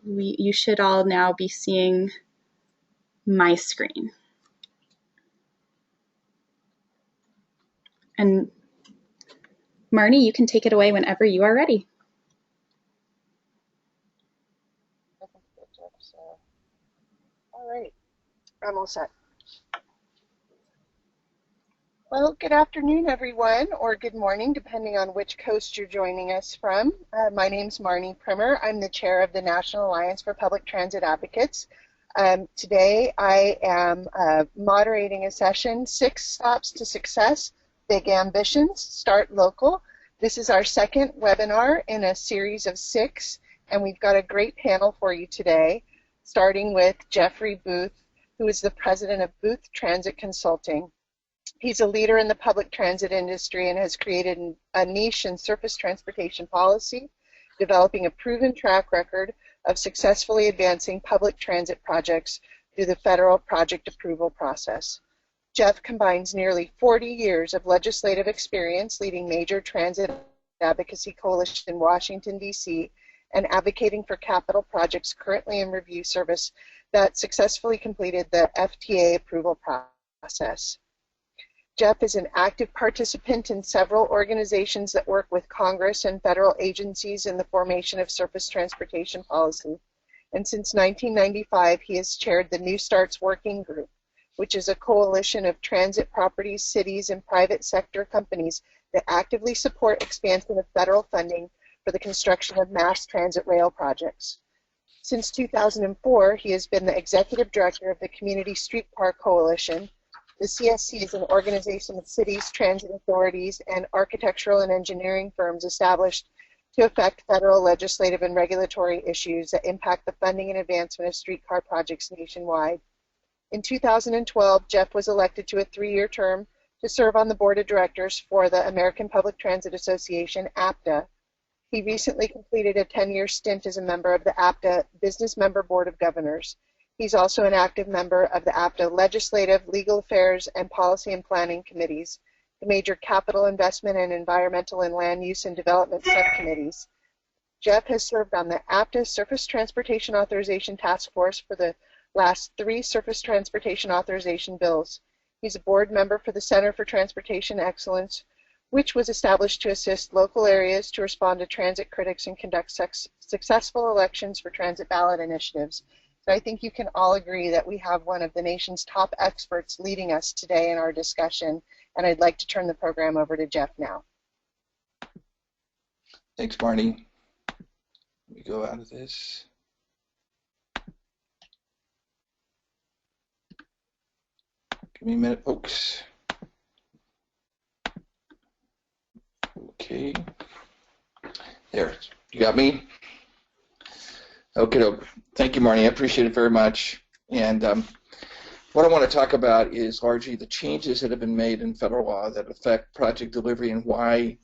You should all now be seeing my screen. And Marnie, you can take it away whenever you are ready. All right, I'm all set. Well, good afternoon, everyone, or good morning, depending on which coast you're joining us from. My name's Marnie Primer. I'm the chair of the National Alliance for Public Transit Advocates. Today, I am moderating a session, 6 Stops to Success, Big Ambitions, Start Local. This is our second webinar in a series of 6, and we've got a great panel for you today, starting with Jeffrey Booth, who is the president of Booth Transit Consulting. He's a leader in the public transit industry and has created a niche in surface transportation policy, developing a proven track record of successfully advancing public transit projects through the federal project approval process. Jeff combines nearly 40 years of legislative experience leading major transit advocacy coalitions in Washington, D.C., and advocating for capital projects currently in review service that successfully completed the FTA approval process. Jeff is an active participant in several organizations that work with Congress and federal agencies in the formation of surface transportation policy. And since 1995, he has chaired the New Starts Working Group, which is a coalition of transit properties, cities, and private sector companies that actively support expansion of federal funding for the construction of mass transit rail projects. Since 2004, he has been the executive director of the Community Streetcar Coalition. The CSC is an organization of cities, transit authorities, and architectural and engineering firms established to affect federal legislative and regulatory issues that impact the funding and advancement of streetcar projects nationwide. In 2012, Jeff was elected to a 3-year term to serve on the board of directors for the American Public Transit Association, APTA. He recently completed a 10-year stint as a member of the APTA Business Member Board of Governors. He's also an active member of the APTA Legislative, Legal Affairs, and Policy and Planning Committees, the major capital investment and environmental and land use and development subcommittees. Jeff has served on the APTA Surface Transportation Authorization Task Force for the last 3 surface transportation authorization bills. He's a board member for the Center for Transportation Excellence, which was established to assist local areas to respond to transit critics and conduct successful elections for transit ballot initiatives. So I think you can all agree that we have one of the nation's top experts leading us today in our discussion, and I'd like to turn the program over to Jeff now. Thanks, Marnie. Let me go out of this. Give me a minute, folks. Okay. There, you got me? Okay, thank you, Marnie. I appreciate it very much. And what I want to talk about is largely the changes that have been made in federal law that affect project delivery and why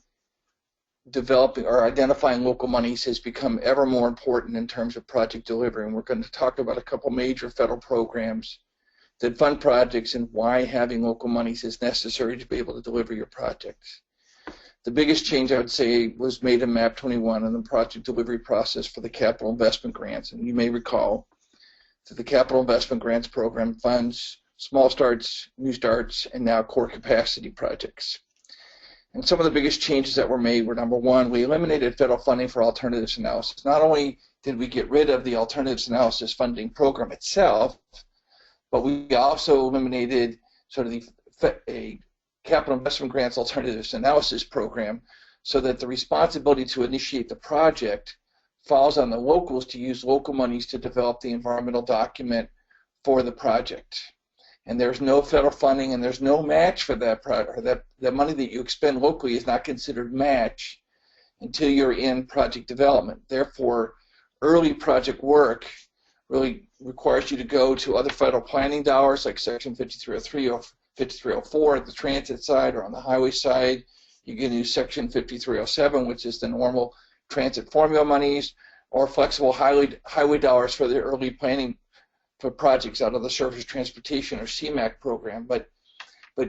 developing or identifying local monies has become ever more important in terms of project delivery. And we're going to talk about a couple major federal programs that fund projects and why having local monies is necessary to be able to deliver your projects. The biggest change, I would say, was made in MAP 21 in the project delivery process for the capital investment grants. And you may recall that the capital investment grants program funds small starts, new starts, and now core capacity projects. And some of the biggest changes that were made were, number one, we eliminated federal funding for alternatives analysis. Not only did we get rid of the alternatives analysis funding program itself, but we also eliminated sort of a capital investment grants alternatives analysis program so that the responsibility to initiate the project falls on the locals to use local monies to develop the environmental document for the project. And there's no federal funding and there's no match for that project, or that money that you expend locally is not considered match until you're in project development. Therefore, early project work really requires you to go to other federal planning dollars like Section 5303 or 5304 at the transit side, or on the highway side, you can use Section 5307, which is the normal transit formula monies, or flexible highway dollars for the early planning for projects out of the Surface Transportation or CMAQ program. But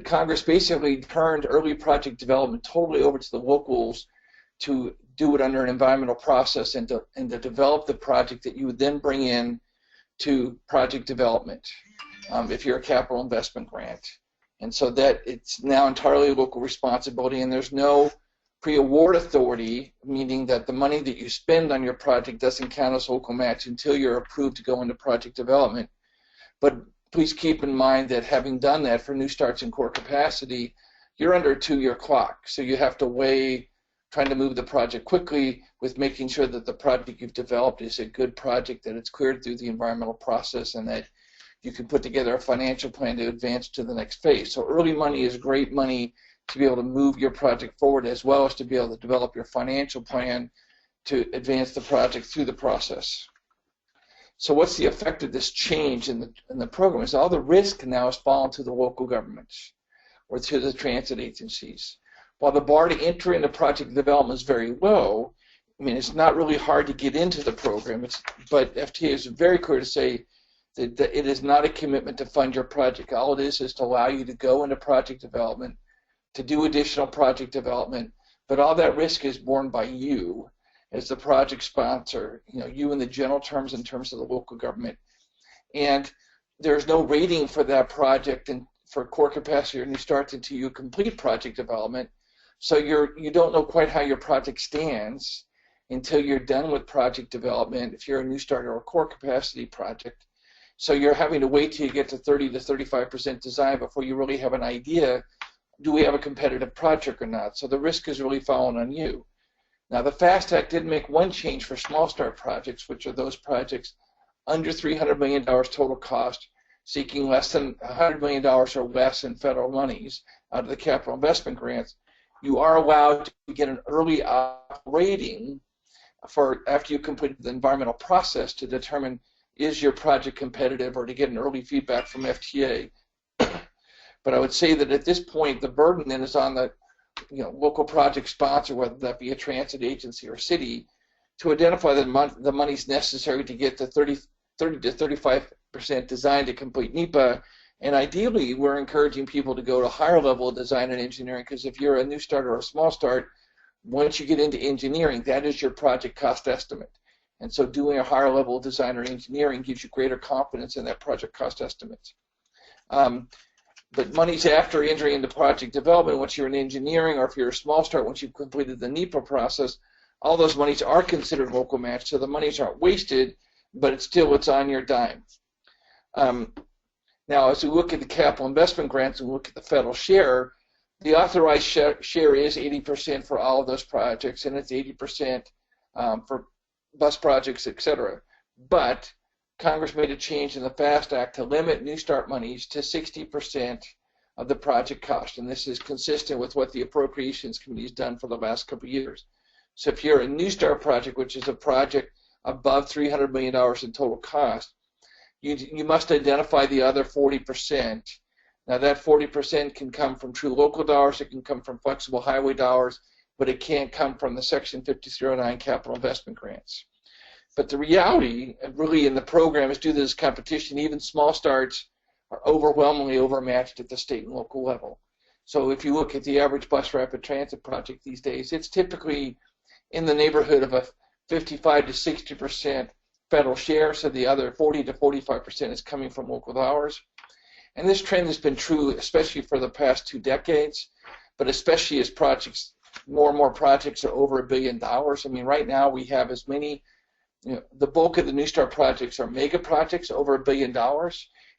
Congress basically turned early project development totally over to the locals to do it under an environmental process and to develop the project that you would then bring in to project development if you're a capital investment grant. And so that it's now entirely local responsibility, and there's no pre-award authority, meaning that the money that you spend on your project doesn't count as local match until you're approved to go into project development. But please keep in mind that having done that for new starts and core capacity, you're under a 2-year clock. So you have to weigh trying to move the project quickly with making sure that the project you've developed is a good project, that it's cleared through the environmental process, and that you can put together a financial plan to advance to the next phase. So early money is great money to be able to move your project forward, as well as to be able to develop your financial plan to advance the project through the process. So what's the effect of this change in the program? Is all the risk now has fallen to the local governments or to the transit agencies. While the bar to enter into project development is very low, I mean, it's not really hard to get into the program, but FTA is very clear to say that it is not a commitment to fund your project. All it is to allow you to go into project development, to do additional project development, but all that risk is borne by you as the project sponsor, you in the general terms in terms of the local government. And there's no rating for that project and for core capacity or new starts until you complete project development. So you don't know quite how your project stands until you're done with project development if you're a new start or a core capacity project. So you're having to wait till you get to 30 to 35% design before you really have an idea, do we have a competitive project or not? So the risk is really falling on you. Now the FAST Act did make one change for small start projects, which are those projects under $300 million total cost, seeking less than $100 million or less in federal monies out of the capital investment grants. You are allowed to get an early rating for after you complete the environmental process to determine is your project competitive, or to get an early feedback from FTA. But I would say that at this point the burden then is on the local project sponsor, whether that be a transit agency or city, to identify the monies necessary to get to 30 to 35% design to complete NEPA. And ideally, we're encouraging people to go to higher level of design and engineering, because if you're a new start or a small start, once you get into engineering, that is your project cost estimate. And so doing a higher level of design or engineering gives you greater confidence in that project cost estimate. But monies after entering into project development, once you're in engineering, or if you're a small start, once you've completed the NEPA process, all those monies are considered local match, so the monies aren't wasted, but it's on your dime. Now, as we look at the capital investment grants and look at the federal share, the authorized share is 80% for all of those projects, and it's 80% for bus projects, etc. But Congress made a change in the FAST Act to limit new start monies to 60% of the project cost, and this is consistent with what the Appropriations Committee has done for the last couple of years. So if you're a new start project, which is a project above $300 million in total cost, you must identify the other 40%. Now that 40% can come from true local dollars, it can come from flexible highway dollars, but it can't come from the Section 5309 capital investment grants. But the reality, really, in the program is due to this competition, even small starts are overwhelmingly overmatched at the state and local level. So if you look at the average bus rapid transit project these days, it's typically in the neighborhood of a 55 to 60% federal share, so the other 40 to 45% is coming from local dollars. And this trend has been true especially for the past 2 decades, but especially as more and more projects are over $1 billion. I mean, right now we have as many, the bulk of the New Start projects are mega projects over $1 billion,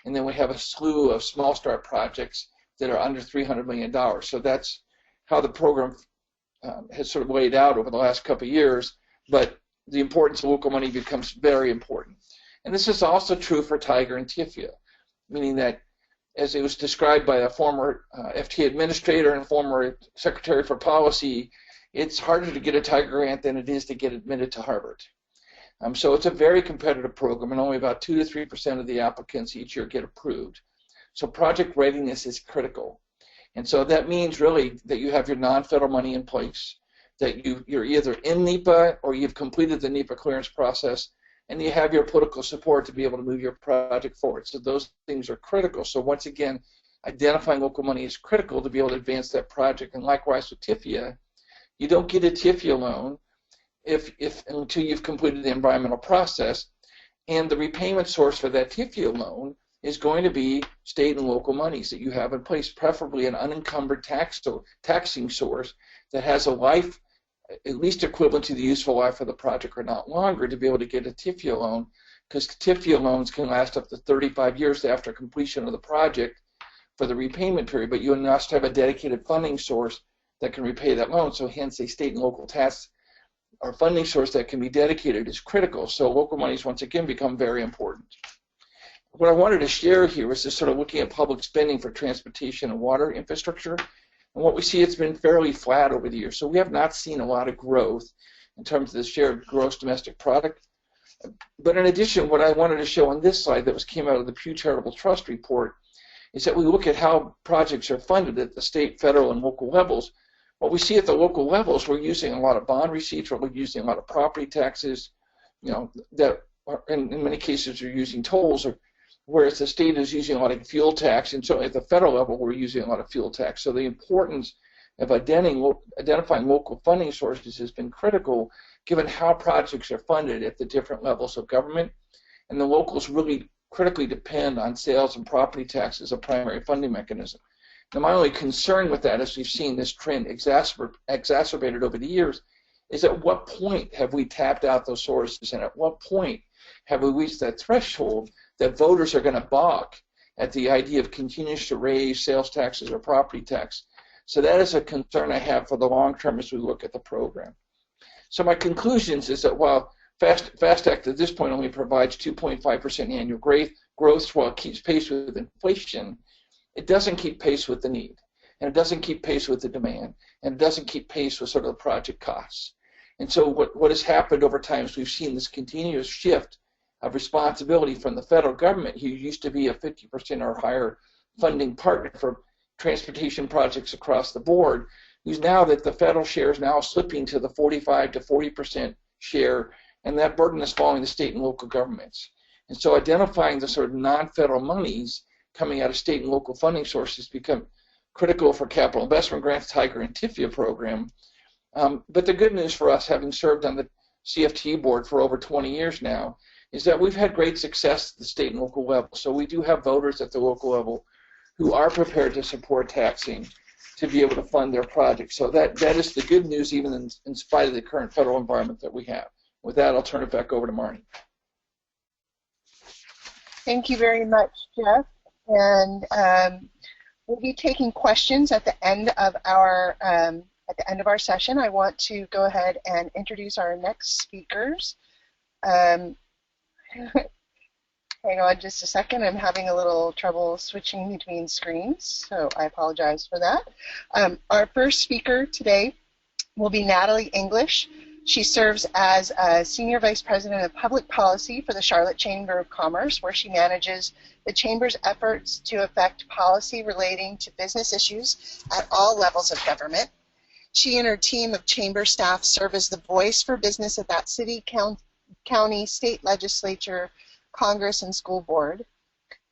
and then we have a slew of small start projects that are under $300 million. So that's how the program has sort of laid out over the last couple of years, but the importance of local money becomes very important. And this is also true for Tiger and TIFIA, meaning that, as it was described by a former FTA administrator and former secretary for policy, it's harder to get a Tiger grant than it is to get admitted to Harvard. So it's a very competitive program, and only about 2 to 3% of the applicants each year get approved. So project readiness is critical. And so that means really that you have your non-federal money in place, that you're either in NEPA or you've completed the NEPA clearance process, and you have your political support to be able to move your project forward. So those things are critical. So once again, identifying local money is critical to be able to advance that project. And likewise with TIFIA, you don't get a TIFIA loan until you've completed the environmental process. And the repayment source for that TIFIA loan is going to be state and local monies that you have in place, preferably an unencumbered taxing source that has a life at least equivalent to the useful life of the project or not longer to be able to get a TIFIA loan, because TIFIA loans can last up to 35 years after completion of the project for the repayment period, but you must have a dedicated funding source that can repay that loan. So hence a state and local tax or funding source that can be dedicated is critical. So local monies once again become very important. What I wanted to share here is just sort of looking at public spending for transportation and water infrastructure. And what we see, it's been fairly flat over the years. So we have not seen a lot of growth in terms of the share of gross domestic product. But in addition, what I wanted to show on this slide that came out of the Pew Charitable Trust report is that we look at how projects are funded at the state, federal, and local levels. What we see at the local levels, we're using a lot of bond receipts, we're using a lot of property taxes, that are, in many cases are using tolls, whereas the state is using a lot of fuel tax, and so at the federal level we're using a lot of fuel tax. So the importance of identifying local funding sources has been critical given how projects are funded at the different levels of government, and the locals really critically depend on sales and property tax as a primary funding mechanism. Now my only concern with that, as we've seen this trend exacerbated over the years, is at what point have we tapped out those sources, and at what point have we reached that threshold that voters are going to balk at the idea of continuing to raise sales taxes or property tax. So that is a concern I have for the long term as we look at the program. So my conclusions is that while FastTracks at this point only provides 2.5% annual growth while it keeps pace with inflation, it doesn't keep pace with the need, and it doesn't keep pace with the demand, and it doesn't keep pace with sort of the project costs. And so what has happened over time is we've seen this continuous shift of responsibility from the federal government, who used to be a 50% or higher funding partner for transportation projects across the board, who's now that the federal share is now slipping to the 45 to 40% share, and that burden is falling to state and local governments. And so identifying the sort of non-federal monies coming out of state and local funding sources become critical for capital investment grants, Tiger and TIFIA program. But the good news for us, having served on the CFT board for over 20 years now, is that we've had great success at the state and local level. So we do have voters at the local level who are prepared to support taxing to be able to fund their projects. So that is the good news, even in spite of the current federal environment that we have. With that, I'll turn it back over to Marnie. Thank you very much, Jeff. And we'll be taking questions at the end of our session. I want to go ahead and introduce our next speakers. Hang on just a second. I'm having a little trouble switching between screens, so I apologize for that. Our first speaker today will be Natalie English. She serves as a Senior Vice President of Public Policy for the Charlotte Chamber of Commerce, where she manages the Chamber's efforts to affect policy relating to business issues at all levels of government. She and her team of Chamber staff serve as the voice for business at that city, county, state legislature, Congress, and school board.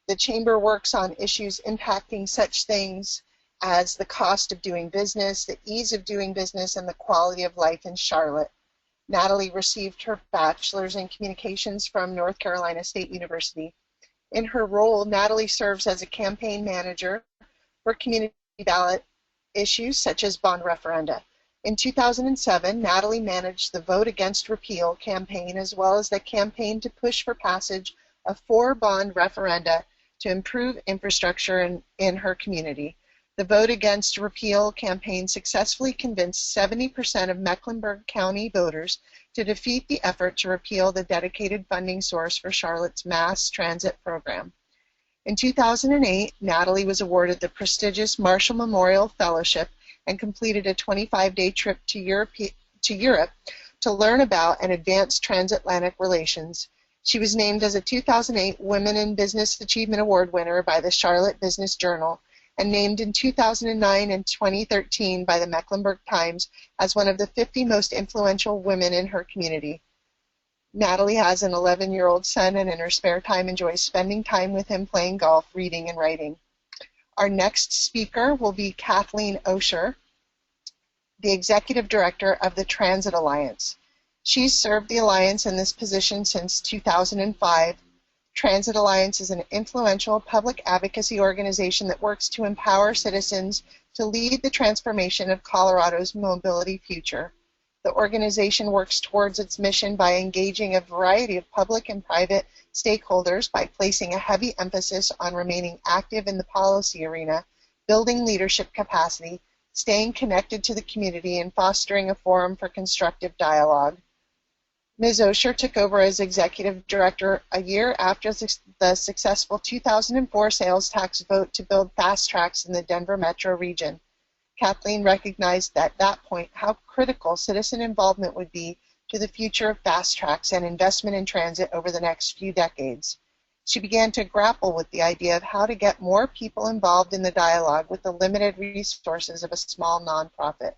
The Chamber works on issues impacting such things as the cost of doing business, the ease of doing business, and the quality of life in Charlotte. Natalie received her bachelor's in communications from North Carolina State University. In her role, Natalie serves as a campaign manager for community ballot issues such as bond referenda. In 2007, Natalie managed the Vote Against Repeal campaign, as well as the campaign to push for passage of 4 bond referenda to improve infrastructure in her community. The Vote Against Repeal campaign successfully convinced 70% of Mecklenburg County voters to defeat the effort to repeal the dedicated funding source for Charlotte's mass transit program. In 2008, Natalie was awarded the prestigious Marshall Memorial Fellowship and completed a 25-day trip to Europe to learn about and advance transatlantic relations. She was named as a 2008 Women in Business Achievement Award winner by the Charlotte Business Journal and named in 2009 and 2013 by the Mecklenburg Times as one of the 50 most influential women in her community. Natalie has an 11-year-old son and in her spare time enjoys spending time with him playing golf, reading, and writing. Our next speaker will be Kathleen Osher, the Executive Director of the Transit Alliance. She's served the Alliance in this position since 2005. Transit Alliance is an influential public advocacy organization that works to empower citizens to lead the transformation of Colorado's mobility future. The organization works towards its mission by engaging a variety of public and private stakeholders by placing a heavy emphasis on remaining active in the policy arena, building leadership capacity, staying connected to the community, and fostering a forum for constructive dialogue. Ms. Osher took over as executive director a year after the successful 2004 sales tax vote to build FastTracks in the Denver metro region. Kathleen recognized at that point how critical citizen involvement would be to the future of FastTracks and investment in transit over the next few decades. She began to grapple with the idea of how to get more people involved in the dialogue with the limited resources of a small nonprofit.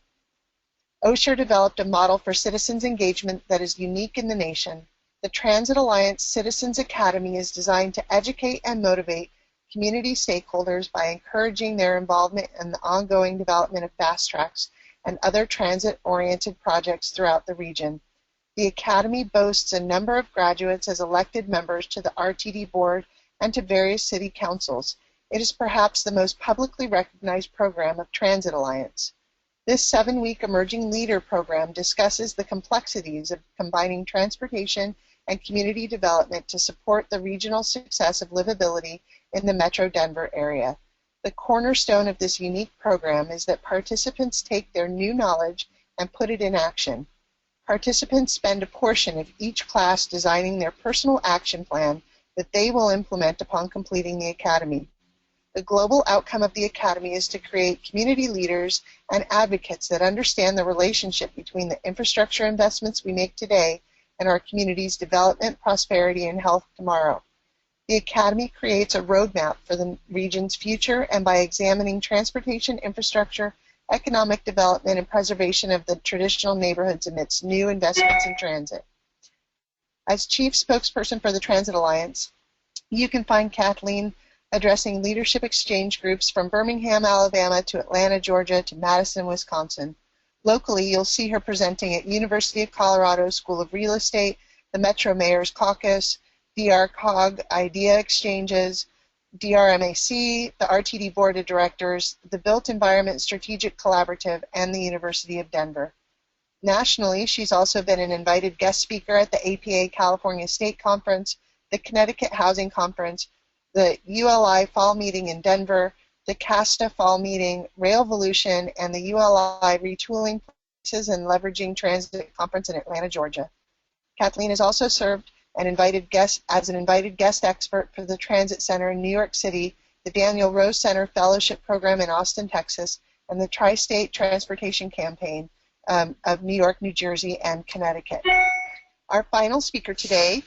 Osher developed a model for citizens' engagement that is unique in the nation. The Transit Alliance Citizens Academy is designed to educate and motivate community stakeholders by encouraging their involvement in the ongoing development of FastTracks and other transit-oriented projects throughout the region. The Academy boasts a number of graduates as elected members to the RTD board and to various city councils. It is perhaps the most publicly recognized program of Transit Alliance. This 7-week Emerging Leader program discusses the complexities of combining transportation and community development to support the regional success of livability in the Metro Denver area. The cornerstone of this unique program is that participants take their new knowledge and put it in action. Participants spend a portion of each class designing their personal action plan that they will implement upon completing the Academy. The global outcome of the Academy is to create community leaders and advocates that understand the relationship between the infrastructure investments we make today and our community's development, prosperity, and health tomorrow. The Academy creates a roadmap for the region's future, and by examining transportation infrastructure, economic development, and preservation of the traditional neighborhoods amidst new investments in transit. As Chief Spokesperson for the Transit Alliance, you can find Kathleen addressing leadership exchange groups from Birmingham, Alabama to Atlanta, Georgia to Madison, Wisconsin. Locally, you'll see her presenting at University of Colorado School of Real Estate, the Metro Mayor's Caucus, DRCOG Idea Exchanges, DRMAC, the RTD Board of Directors, the Built Environment Strategic Collaborative, and the University of Denver. Nationally, she's also been an invited guest speaker at the APA California State Conference, the Connecticut Housing Conference, the ULI Fall Meeting in Denver, the CASTA Fall Meeting, Railvolution, and the ULI Retooling Places and Leveraging Transit Conference in Atlanta, Georgia. Kathleen has also served as an invited guest expert for the Transit Center in New York City, the Daniel Rose Center Fellowship Program in Austin, Texas, and the Tri-State Transportation Campaign of New York, New Jersey, and Connecticut. Our final speaker today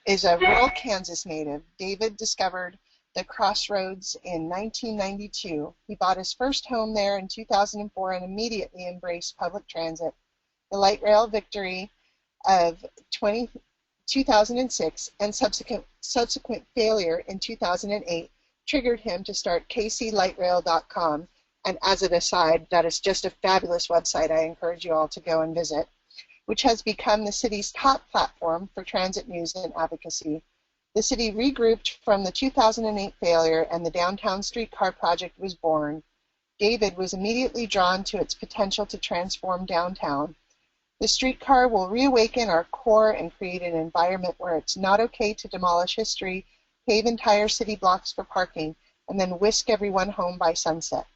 is a rural Kansas native. David discovered the Crossroads in 1992. He bought his first home there in 2004 and immediately embraced public transit. The light rail victory of 2006 and subsequent failure in 2008 triggered him to start kclightrail.com. And as an aside, that is just a fabulous website I encourage you all to go and visit, which has become the city's top platform for transit news and advocacy. The city regrouped from the 2008 failure, and the Downtown Streetcar Project was born. David was immediately drawn to its potential to transform downtown. The streetcar will reawaken our core and create an environment where it's not okay to demolish history, pave entire city blocks for parking, and then whisk everyone home by sunset.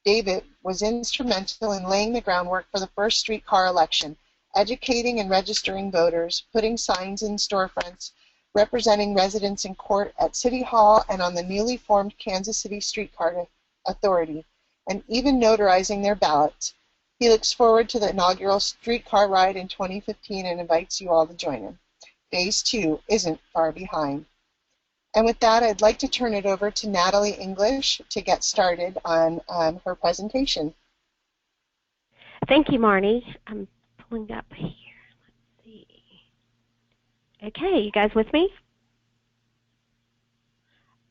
David was instrumental in laying the groundwork for the first streetcar election, educating and registering voters, putting signs in storefronts, representing residents in court at City Hall and on the newly formed Kansas City Streetcar Authority, and even notarizing their ballots. He looks forward to the inaugural streetcar ride in 2015 and invites you all to join him. Phase 2 isn't far behind. And with that, I'd like to turn it over to Natalie English to get started on her presentation. Thank you, Marnie. I'm pulling up here. Let's see. Okay, you guys with me?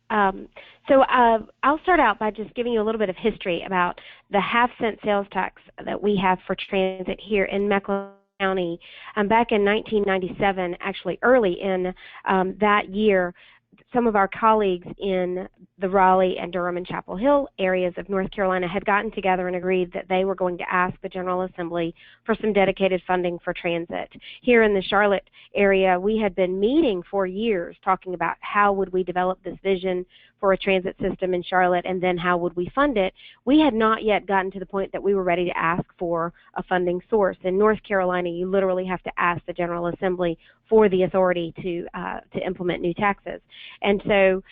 I'll start out by just giving you a little bit of history about the half-cent sales tax that we have for transit here in Mecklenburg County. Back in 1997, actually early in that year, some of our colleagues in the Raleigh and Durham and Chapel Hill areas of North Carolina had gotten together and agreed that they were going to ask the General Assembly for some dedicated funding for transit. Here in the Charlotte area, we had been meeting for years talking about how would we develop this vision for a transit system in Charlotte, and then how would we fund it. We had not yet gotten to the point that we were ready to ask for a funding source. In North Carolina, you literally have to ask the General Assembly for the authority to implement new taxes. And so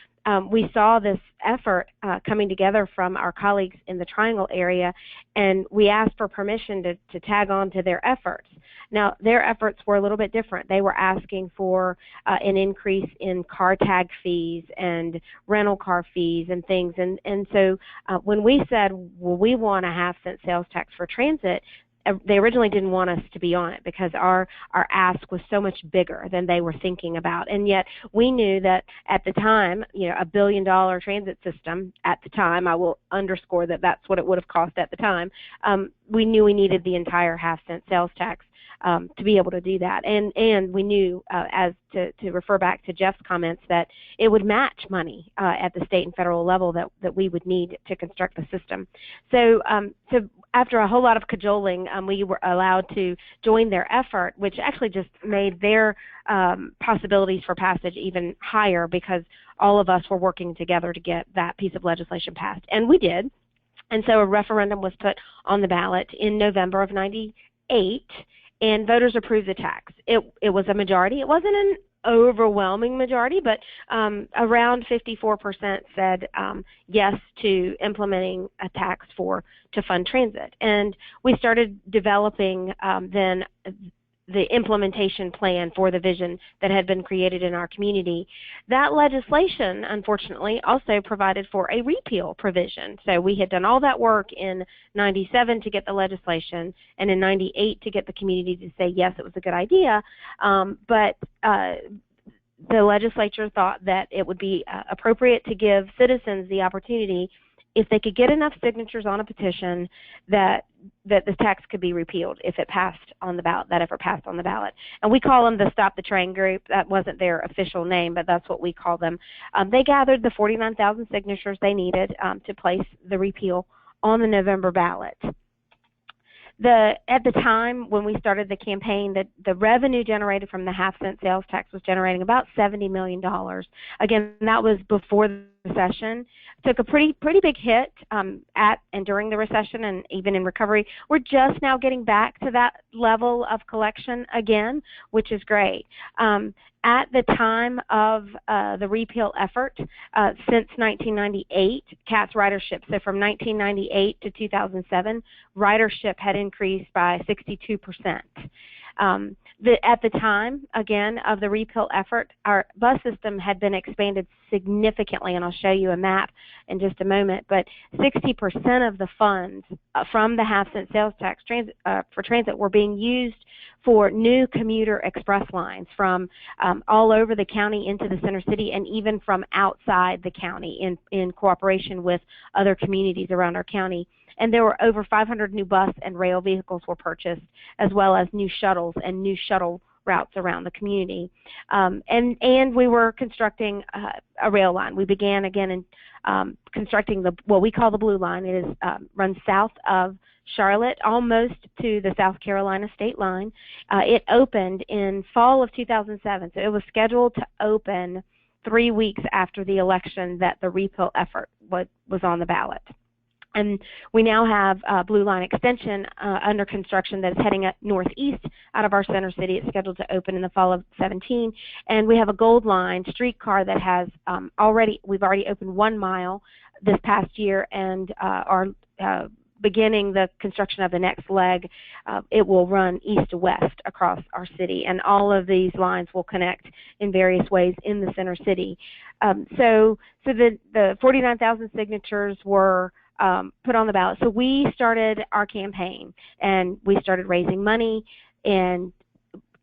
we saw this effort coming together from our colleagues in the Triangle area, and we asked for permission to tag on to their efforts. Now, their efforts were a little bit different. They were asking for an increase in car tag fees and rental car fees and things. And so when we said, well, we want a half-cent sales tax for transit, they originally didn't want us to be on it because our ask was so much bigger than they were thinking about. And yet we knew that at the time, $1 billion transit system at the time, I will underscore that that's what it would have cost at the time, we knew we needed the entire half-cent sales tax to be able to do that. And we knew, as to refer back to Jeff's comments, that it would match money at the state and federal level that we would need to construct the system. So after a whole lot of cajoling, we were allowed to join their effort, which actually just made their possibilities for passage even higher because all of us were working together to get that piece of legislation passed. And we did. And so a referendum was put on the ballot in November of '98, and voters approved the tax. It was a majority. It wasn't an overwhelming majority, but around 54% said yes to implementing a tax to fund transit. And we started developing then the implementation plan for the vision that had been created in our community. That legislation, unfortunately, also provided for a repeal provision. So we had done all that work in '97 to get the legislation, and in '98 to get the community to say, yes, it was a good idea, but the legislature thought that it would be appropriate to give citizens the opportunity, if they could get enough signatures on a petition, that the tax could be repealed if it passed on the ballot, that effort passed on the ballot. And we call them the Stop the Train group. That wasn't their official name, but that's what we call them. They gathered the 49,000 signatures they needed to place the repeal on the November ballot. At the time when we started the campaign, the revenue generated from the half-cent sales tax was generating about $70 million. Again, that was before the recession. Took a pretty big hit at and during the recession, and even in recovery. We're just now getting back to that level of collection again, which is great. At the time of the repeal effort, since 1998, CAT's ridership, so from 1998 to 2007, ridership had increased by 62%. At the time, again, of the repeal effort, our bus system had been expanded significantly, and I'll show you a map in just a moment, but 60% of the funds from the half-cent sales tax for transit were being used for new commuter express lines from all over the county into the center city, and even from outside the county in cooperation with other communities around our county. And there were over 500 new bus and rail vehicles were purchased, as well as new shuttles and new shuttle routes around the community. And we were constructing a rail line. We began again in constructing what we call the Blue Line. It is runs south of Charlotte, almost to the South Carolina state line. It opened in fall of 2007, so it was scheduled to open 3 weeks after the election that the repeal effort was on the ballot. And we now have a Blue Line extension under construction that is heading northeast out of our center city. It's scheduled to open in the fall of 17. And we have a Gold Line streetcar that has we've already opened 1 mile this past year, and are beginning the construction of the next leg. It will run east to west across our city, and all of these lines will connect in various ways in the center city. So the 49,000 signatures were put on the ballot. So we started our campaign, and we started raising money. And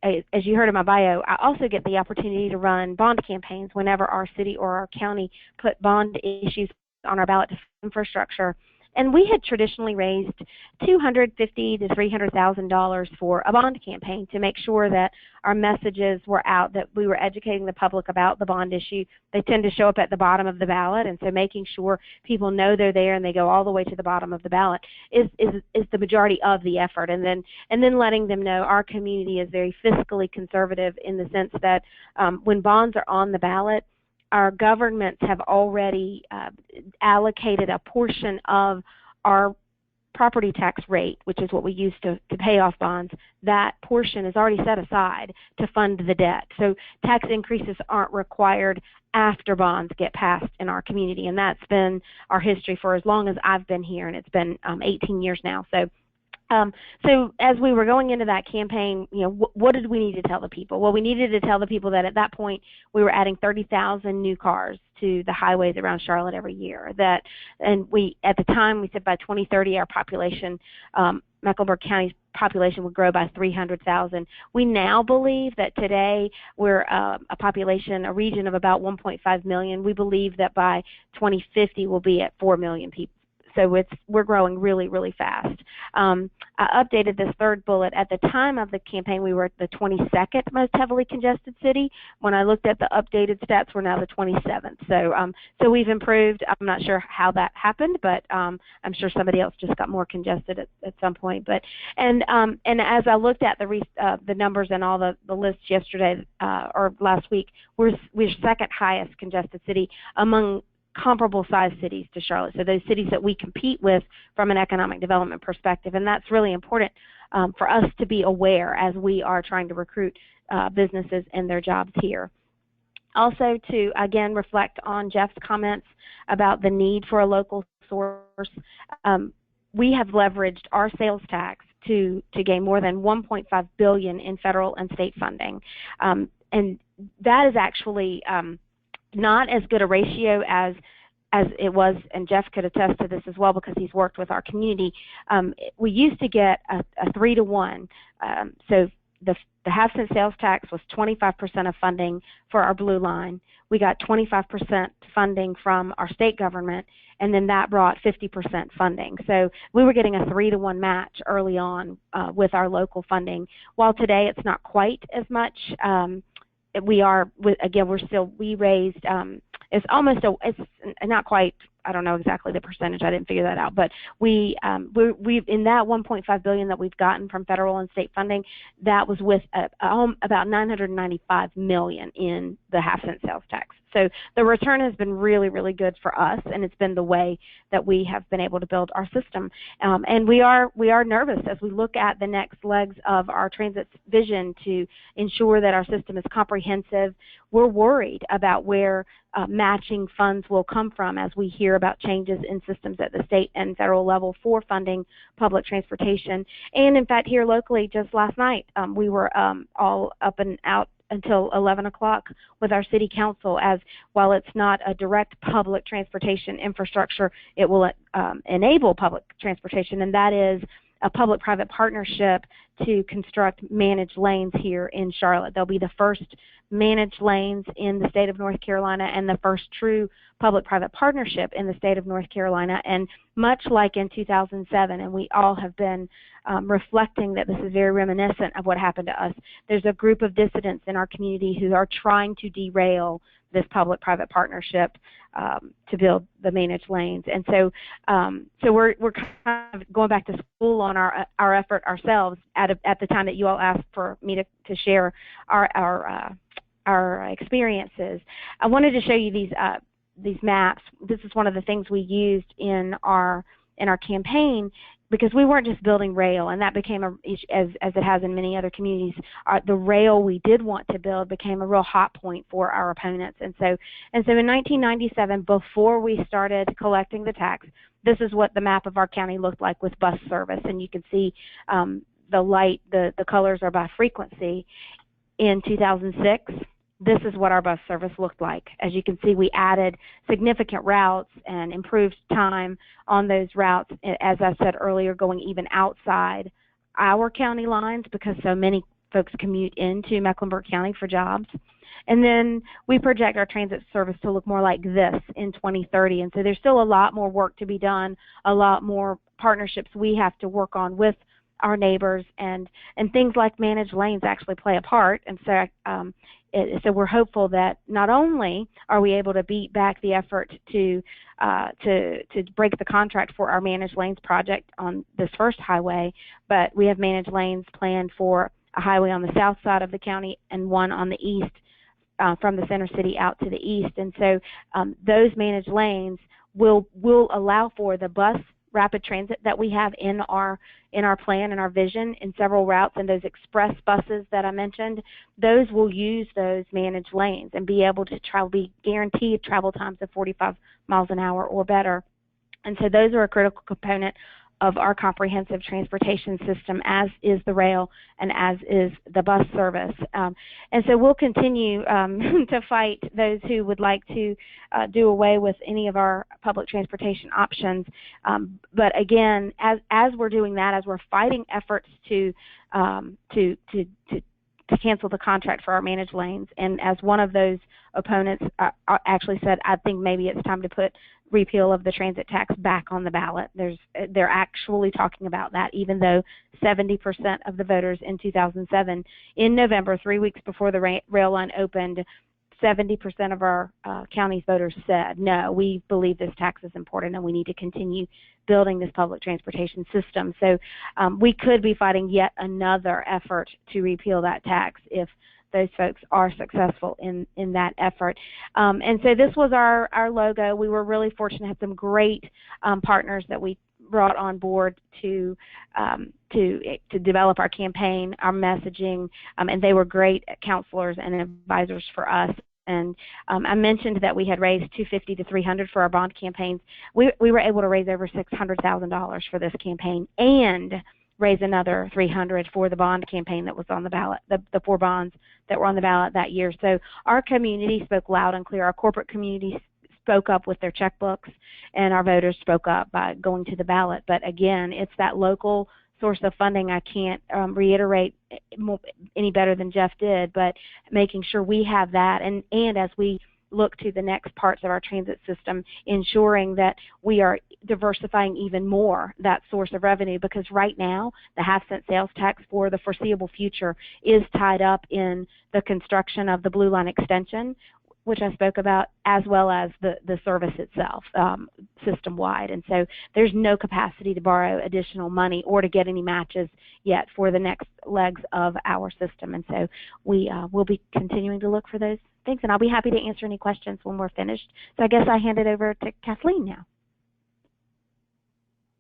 as you heard in my bio, I also get the opportunity to run bond campaigns whenever our city or our county put bond issues on our ballot to infrastructure. And we had traditionally raised $250,000 to $300,000 for a bond campaign to make sure that our messages were out, that we were educating the public about the bond issue. They tend to show up at the bottom of the ballot, and so making sure people know they're there and they go all the way to the bottom of the ballot is the majority of the effort. And then letting them know our community is very fiscally conservative in the sense that when bonds are on the ballot, our governments have already allocated a portion of our property tax rate, which is what we use to pay off bonds. That portion is already set aside to fund the debt. So tax increases aren't required after bonds get passed in our community, and that's been our history for as long as I've been here, and it's been 18 years now. So as we were going into that campaign, what did we need to tell the people? Well, we needed to tell the people that at that point we were adding 30,000 new cars to the highways around Charlotte every year. And we, at the time, we said by 2030 our population, Mecklenburg County's population would grow by 300,000. We now believe that today we're a region of about 1.5 million. We believe that by 2050 we'll be at 4 million people. So we're growing really, really fast. I updated this third bullet. At the time of the campaign, we were the 22nd most heavily congested city. When I looked at the updated stats, we're now the 27th. So we've improved. I'm not sure how that happened, but I'm sure somebody else just got more congested at some point. And as I looked at the numbers and all the lists yesterday or last week, we're second highest congested city among comparable sized cities to Charlotte, so those cities that we compete with from an economic development perspective. And that's really important for us to be aware as we are trying to recruit businesses and their jobs here. Also to, again, reflect on Jeff's comments about the need for a local source. We have leveraged our sales tax to gain more than $1.5 billion in federal and state funding. And that is actually not as good a ratio as it was, and Jeff could attest to this as well because he's worked with our community. We used to get a 3-to-1. So the half-cent sales tax was 25% of funding for our blue line. We got 25% funding from our state government, and then that brought 50% funding. So we were getting a 3-to-1 match early on with our local funding. While today it's not quite as much, we raised, it's not quite, I don't know exactly the percentage, I didn't figure that out, but we've in that $1.5 billion that we've gotten from federal and state funding, that was with about $995 million in the half-cent sales tax. So the return has been really, really good for us, and it's been the way that we have been able to build our system. And we are nervous as we look at the next legs of our transit vision to ensure that our system is comprehensive. We're worried about where matching funds will come from as we hear about changes in systems at the state and federal level for funding public transportation. And in fact, here locally, just last night, we were all up and out until 11 o'clock with our city council, as while it's not a direct public transportation infrastructure, it will enable public transportation, and that is a public-private partnership to construct managed lanes here in Charlotte. They'll be the first managed lanes in the state of North Carolina and the first true public-private partnership in the state of North Carolina. And much like in 2007, and we all have been reflecting that this is very reminiscent of what happened to us, there's a group of dissidents in our community who are trying to derail this public-private partnership to build the managed lanes. And so we're kind of going back to school on our effort ourselves at the time that you all asked for me to share our experiences. I wanted to show you these maps. This is one of the things we used in our campaign, because we weren't just building rail, and that became as it has in many other communities. The rail we did want to build became a real hot point for our opponents. And so in 1997, before we started collecting the tax, this is what the map of our county looked like with bus service, and you can see the colors are by frequency. In 2006, this is what our bus service looked like. As you can see, we added significant routes and improved time on those routes, as I said earlier, going even outside our county lines because so many folks commute into Mecklenburg County for jobs. And then we project our transit service to look more like this in 2030. And so there's still a lot more work to be done, a lot more partnerships we have to work on with our neighbors, and things like managed lanes actually play a part. And so so we're hopeful that not only are we able to beat back the effort to break the contract for our managed lanes project on this first highway, but we have managed lanes planned for a highway on the south side of the county and one on the east, from the center city out to the east. And so those managed lanes will allow for the bus rapid transit that we have in our plan and our vision in several routes, and those express buses that I mentioned, those will use those managed lanes and be able to be guaranteed travel times of 45 miles an hour or better. And so those are a critical component of our comprehensive transportation system, as is the rail and as is the bus service. And so we'll continue to fight those who would like to do away with any of our public transportation options. But again, as we're doing that, as we're fighting efforts to cancel the contract for our managed lanes, and as one of those opponents actually said, I think maybe it's time to put repeal of the transit tax back on the ballot. They're actually talking about that, even though 70% of the voters in 2007, in November, 3 weeks before the rail line opened, 70% of our county's voters said, no, we believe this tax is important and we need to continue building this public transportation system. So we could be fighting yet another effort to repeal that tax if those folks are successful in that effort. And so this was our logo. We were really fortunate to have some great partners that we brought on board to develop our campaign, our messaging, and they were great counselors and advisors for us. And I mentioned that we had raised $250 to $300 for our bond campaigns. We were able to raise over $600,000 for this campaign and raise another $300 for the bond campaign that was on the ballot, the 4 bonds that were on the ballot that year. So our community spoke loud and clear. Our corporate community spoke up with their checkbooks, and our voters spoke up by going to the ballot. But again, it's that local source of funding. I can't reiterate any better than Jeff did, but making sure we have that, and as we look to the next parts of our transit system, ensuring that we are diversifying even more that source of revenue, because right now the half-cent sales tax for the foreseeable future is tied up in the construction of the Blue Line extension, which I spoke about, as well as the service itself, system-wide. And so there's no capacity to borrow additional money or to get any matches yet for the next legs of our system. And so we will be continuing to look for those things, and I'll be happy to answer any questions when we're finished. So I guess I hand it over to Kathleen now.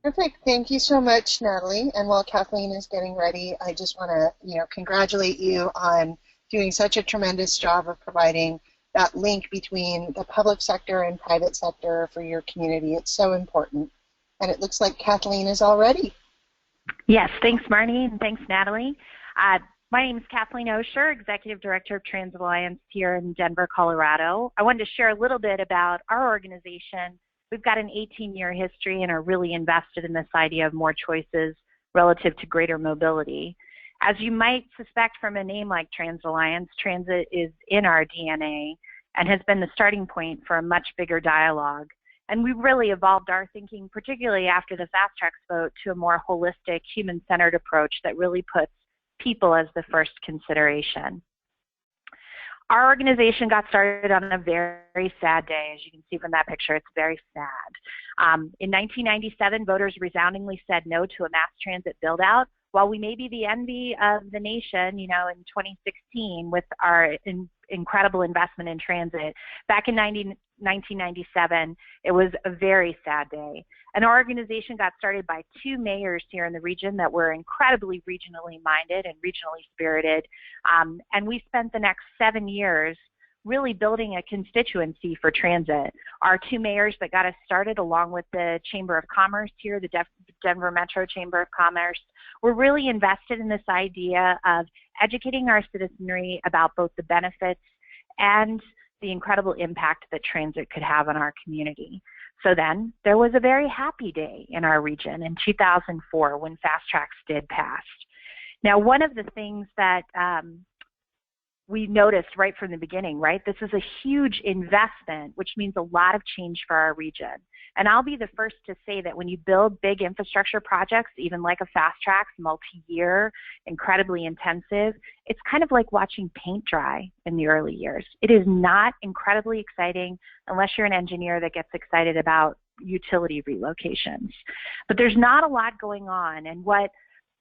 Perfect. Thank you so much, Natalie. And while Kathleen is getting ready, I just want to, congratulate you on doing such a tremendous job of providing that link between the public sector and private sector for your community. It's so important. And it looks like Kathleen is all ready. Yes, thanks, Marnie, and thanks, Natalie. My name is Kathleen Osher, Executive Director of Transit Alliance here in Denver, Colorado. I wanted to share a little bit about our organization. We've got an 18-year history and are really invested in this idea of more choices relative to greater mobility. As you might suspect from a name like Transit Alliance, transit is in our DNA and has been the starting point for a much bigger dialogue. And we've really evolved our thinking, particularly after the FastTracks vote, to a more holistic, human-centered approach that really puts people as the first consideration. Our organization got started on a very sad day. As you can see from that picture, it's very sad. In 1997, voters resoundingly said no to a mass transit build-out. While we may be the envy of the nation, in 2016 with our incredible investment in transit, back in 1997, it was a very sad day. And our organization got started by 2 mayors here in the region that were incredibly regionally minded and regionally spirited. And we spent the next 7 years really building a constituency for transit. Our 2 mayors that got us started, along with the Chamber of Commerce here, the Denver Metro Chamber of Commerce, were really invested in this idea of educating our citizenry about both the benefits and the incredible impact that transit could have on our community. So then there was a very happy day in our region in 2004 when FastTracks did pass. Now, one of the things that we noticed right from the beginning, right? This is a huge investment, which means a lot of change for our region. And I'll be the first to say that when you build big infrastructure projects, even like a FastTracks, multi-year, incredibly intensive, it's kind of like watching paint dry in the early years. It is not incredibly exciting unless you're an engineer that gets excited about utility relocations. But there's not a lot going on. And what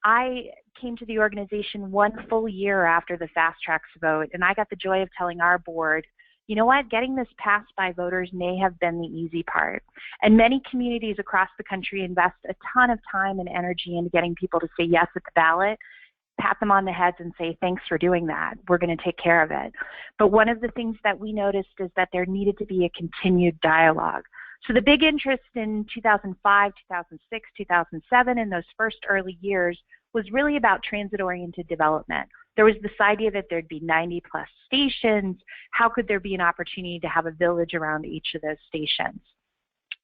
I came to the organization 1 full year after the FastTracks vote, and I got the joy of telling our board, you know what, getting this passed by voters may have been the easy part. And many communities across the country invest a ton of time and energy into getting people to say yes at the ballot, pat them on the heads and say, thanks for doing that. We're going to take care of it. But one of the things that we noticed is that there needed to be a continued dialogue. So the big interest in 2005, 2006, 2007, in those first early years was really about transit-oriented development. There was this idea that there'd be 90 plus stations. How could there be an opportunity to have a village around each of those stations?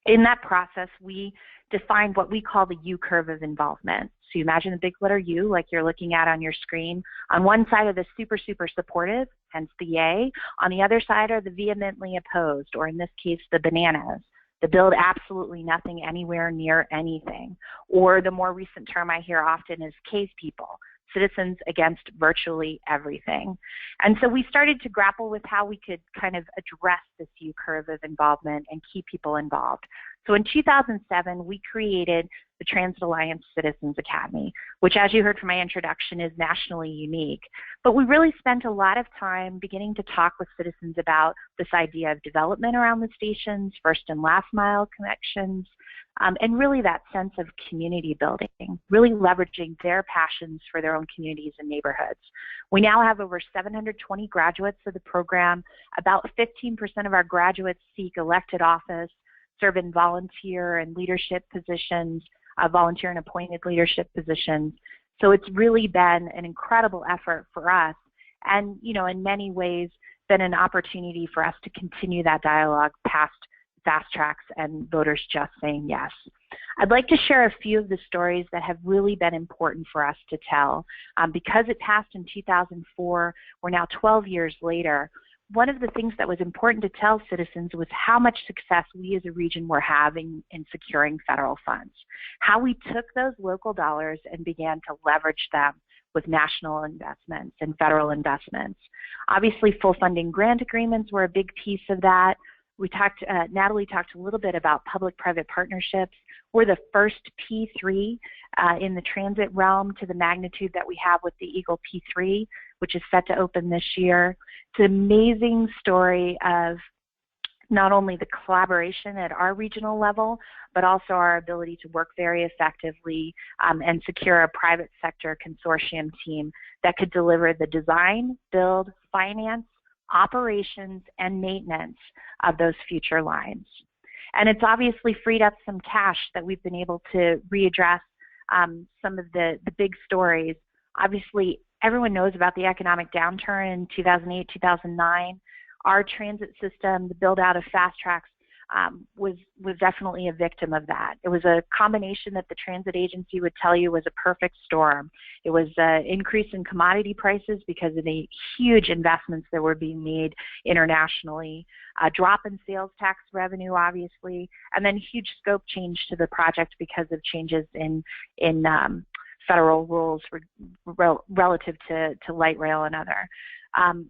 In that process, we defined what we call the U curve of involvement. So you imagine the big letter U like you're looking at on your screen. On one side are the super, super supportive, hence the yay. On the other side are the vehemently opposed, or in this case, the bananas. The build absolutely nothing anywhere near anything. Or the more recent term I hear often is cave people, citizens against virtually everything. And so we started to grapple with how we could kind of address this U curve of involvement and keep people involved. So in 2007, we created the Transit Alliance Citizens Academy, which, as you heard from my introduction, is nationally unique. But we really spent a lot of time beginning to talk with citizens about this idea of development around the stations, first and last mile connections, and really that sense of community building, really leveraging their passions for their own communities and neighborhoods. We now have over 720 graduates of the program. About 15% of our graduates seek elected office, serve in volunteer and leadership positions, volunteer and appointed leadership positions. So it's really been an incredible effort for us, and in many ways been an opportunity for us to continue that dialogue past FastTracks and voters just saying yes. I'd like to share a few of the stories that have really been important for us to tell. Because it passed in 2004, we're now 12 years later. One of the things that was important to tell citizens was how much success we as a region were having in securing federal funds, how we took those local dollars and began to leverage them with national investments and federal investments. Obviously, full funding grant agreements were a big piece of that. Natalie talked a little bit about public-private partnerships. We're the first P3 in the transit realm to the magnitude that we have with the Eagle P3, which is set to open this year. It's an amazing story of not only the collaboration at our regional level, but also our ability to work very effectively and secure a private sector consortium team that could deliver the design, build, finance, operations, and maintenance of those future lines. And it's obviously freed up some cash that we've been able to readdress some of the big stories. Obviously, everyone knows about the economic downturn in 2008, 2009. Our transit system, the build out of FastTracks, was definitely a victim of that. It was a combination that the transit agency would tell you was a perfect storm. It was an increase in commodity prices because of the huge investments that were being made internationally, a drop in sales tax revenue, obviously, and then huge scope change to the project because of changes in federal rules relative to light rail and other.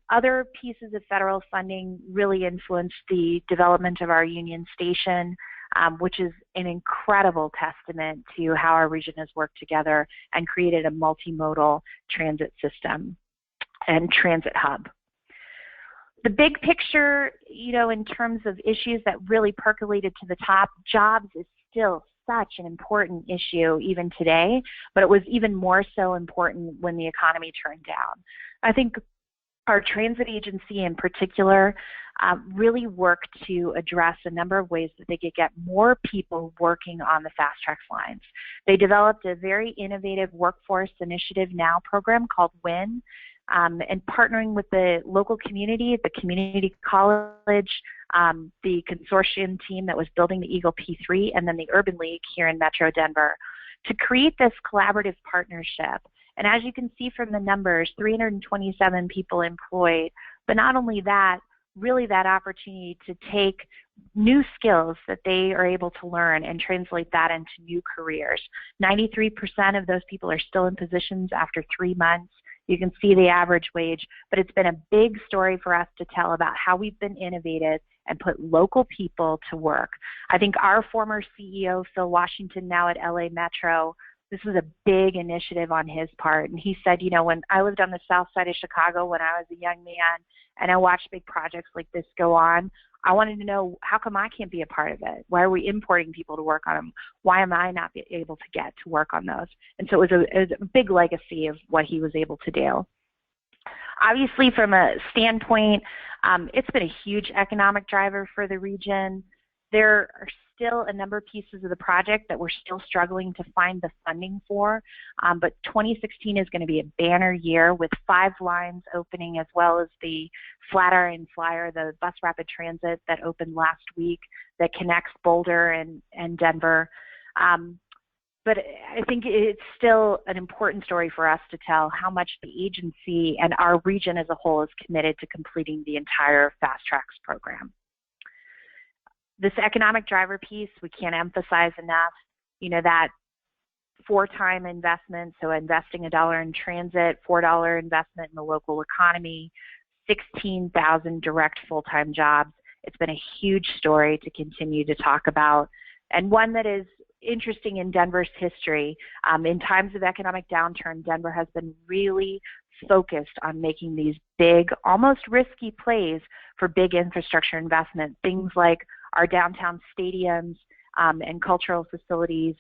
Other pieces of federal funding really influenced the development of our Union Station, which is an incredible testament to how our region has worked together and created a multimodal transit system and transit hub. The big picture, in terms of issues that really percolated to the top, jobs is still such an important issue even today, but it was even more so important when the economy turned down. I think our transit agency in particular really worked to address a number of ways that they could get more people working on the FastTracks lines. They developed a very innovative Workforce Initiative Now program called WIN, and partnering with the local community, the community college, the consortium team that was building the Eagle P3, and then the Urban League here in Metro Denver, to create this collaborative partnership And as you can see from the numbers, 327 people employed, but not only that, really that opportunity to take new skills that they are able to learn and translate that into new careers. 93% of those people are still in positions after 3 months. You can see the average wage, but it's been a big story for us to tell about how we've been innovative and put local people to work. I think our former CEO, Phil Washington, now at LA Metro, this was a big initiative on his part. And he said, you know, when I lived on the south side of Chicago when I was a young man and I watched big projects like this go on, I wanted to know, how come I can't be a part of it? Why are we importing people to work on them? Why am I not able to get to work on those? And so it was a big legacy of what he was able to do. Obviously, from a standpoint, it's been a huge economic driver for the region. There are still a number of pieces of the project that we're still struggling to find the funding for, but 2016 is going to be a banner year with 5 lines opening, as well as the Flatiron Flyer, the bus rapid transit that opened last week that connects Boulder and Denver. But I think it's still an important story for us to tell how much the agency and our region as a whole is committed to completing the entire FastTracks program. This economic driver piece, we can't emphasize enough, you know, that 4-time investment, so investing $1 in transit, $4 investment in the local economy, 16,000 direct full-time jobs. It's been a huge story to continue to talk about, and one that is interesting in Denver's history. In times of economic downturn, Denver has been really focused on making these big, almost risky plays for big infrastructure investment, things like our downtown stadiums and cultural facilities,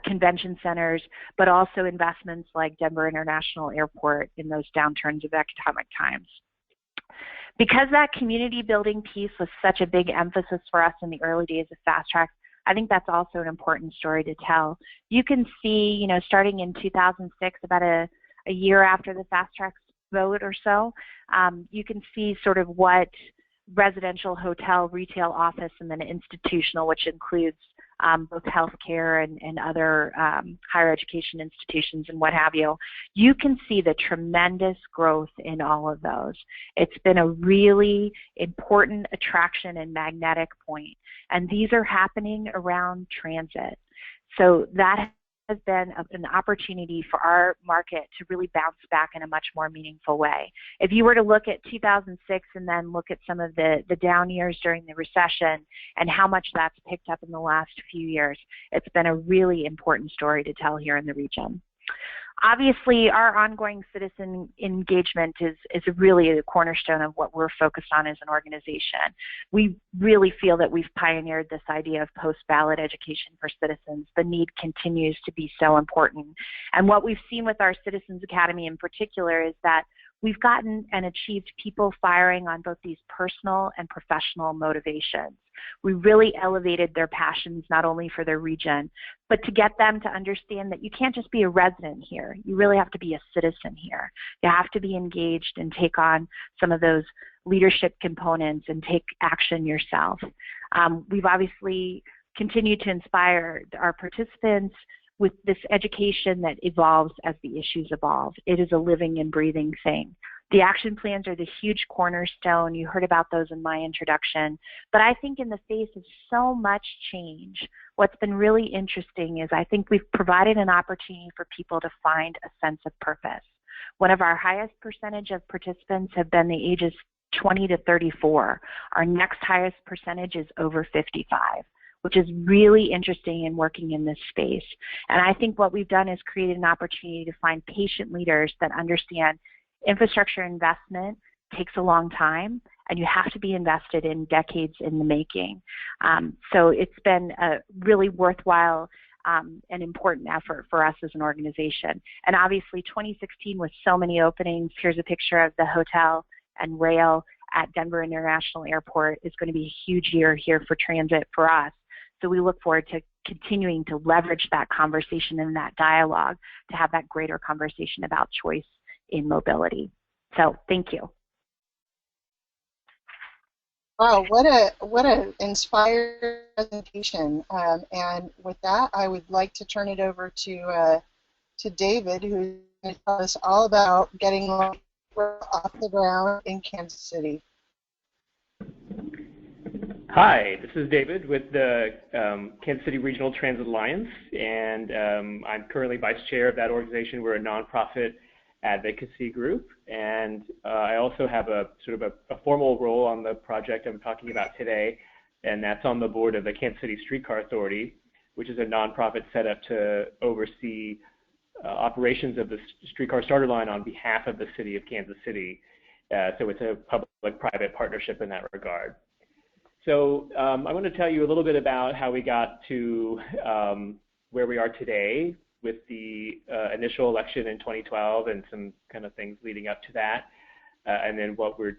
convention centers, but also investments like Denver International Airport in those downturns of economic times. Because that community building piece was such a big emphasis for us in the early days of FastTracks, I think that's also an important story to tell. You can see, you know, starting in 2006, about a year after the FastTracks vote or so, you can see sort of what residential, hotel, retail, office, and then institutional, which includes both healthcare and other higher education institutions and what have you. You can see the tremendous growth in all of those. It's been a really important attraction and magnetic point, and these are happening around transit. So that has been an opportunity for our market to really bounce back in a much more meaningful way. If you were to look at 2006 and then look at some of the down years during the recession and how much that's picked up in the last few years, it's been a really important story to tell here in the region. Obviously, our ongoing citizen engagement is really a cornerstone of what we're focused on as an organization. We really feel that we've pioneered this idea of post-ballot education for citizens. The need continues to be so important. And what we've seen with our Citizens Academy in particular is that we've gotten and achieved people firing on both these personal and professional motivations. We really elevated their passions not only for their region, but to get them to understand that you can't just be a resident here. You really have to be a citizen here. You have to be engaged and take on some of those leadership components and take action yourself. We've obviously continued to inspire our participants with this education that evolves as the issues evolve. It is a living and breathing thing. The action plans are the huge cornerstone. You heard about those in my introduction. But I think in the face of so much change, what's been really interesting is I think we've provided an opportunity for people to find a sense of purpose. One of our highest percentage of participants have been the ages 20 to 34. Our next highest percentage is over 55, which is really interesting in working in this space. And I think what we've done is created an opportunity to find patient leaders that understand infrastructure investment takes a long time, and you have to be invested in decades in the making. So it's been a really worthwhile and important effort for us as an organization. And obviously 2016 with so many openings, here's a picture of the hotel and rail at Denver International Airport, is going to be a huge year here for transit for us. So we look forward to continuing to leverage that conversation and that dialogue to have that greater conversation about choice in mobility. So thank you. Wow, what a inspired presentation. And with that, I would like to turn it over to David, who's to tell us all about getting off the ground in Kansas City. Hi, this is David with the Kansas City Regional Transit Alliance, and I'm currently vice chair of that organization. We're a nonprofit advocacy group, and I also have a sort of a formal role on the project I'm talking about today, and that's on the board of the Kansas City Streetcar Authority, which is a nonprofit set up to oversee operations of the streetcar starter line on behalf of the city of Kansas City. So it's a public-private partnership in that regard. So I want to tell you a little bit about how we got to where we are today with the initial election in 2012 and some kind of things leading up to that, and then what we're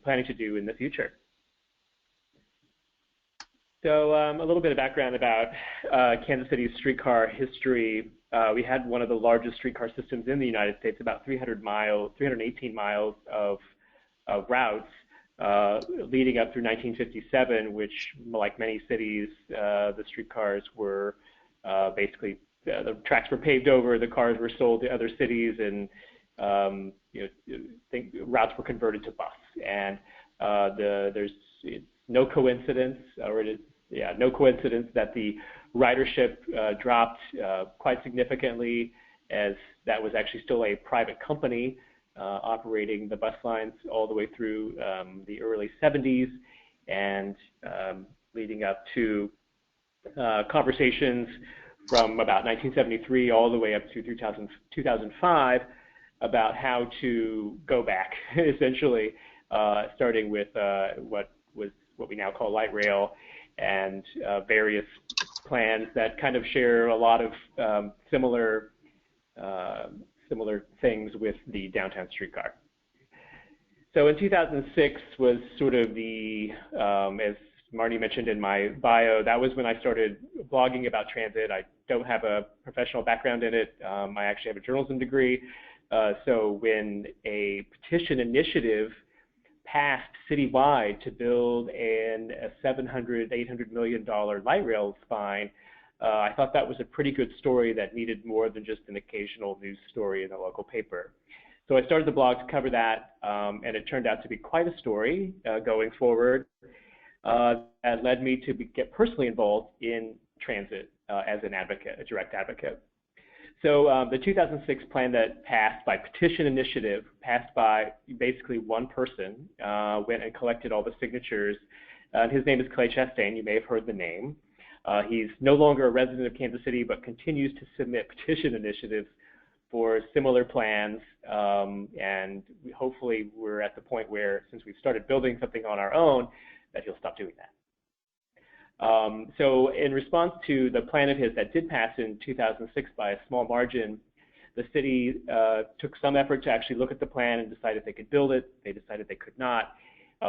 planning to do in the future. So a little bit of background about Kansas City's streetcar history. We had one of the largest streetcar systems in the United States, about 318 miles of routes, leading up through 1957, which, like many cities, the streetcars were basically, the tracks were paved over, the cars were sold to other cities, and routes were converted to bus. And there's no coincidence, no coincidence that the ridership dropped quite significantly, as that was actually still a private company operating the bus lines all the way through the early 70s, and leading up to conversations from about 1973 all the way up to 2005 about how to go back, essentially, starting with what we now call light rail, and various plans that kind of share a lot of similar things with the downtown streetcar. So in 2006 was sort of the, as Marnie mentioned in my bio, that was when I started blogging about transit. I don't have a professional background in it. I actually have a journalism degree. So when a petition initiative passed citywide to build a $700, $800 million light rail spine, I thought that was a pretty good story that needed more than just an occasional news story in the local paper. So I started the blog to cover that, and it turned out to be quite a story going forward that led me to get personally involved in transit as an advocate, a direct advocate. So the 2006 plan that passed by petition initiative, passed by basically one person, went and collected all the signatures. His name is Clay Chastain. You may have heard the name. He's no longer a resident of Kansas City, but continues to submit petition initiatives for similar plans, and hopefully we're at the point where, since we've started building something on our own, that he'll stop doing that. So in response to the plan of his that did pass in 2006 by a small margin, the city took some effort to actually look at the plan and decide if they could build it. They decided they could not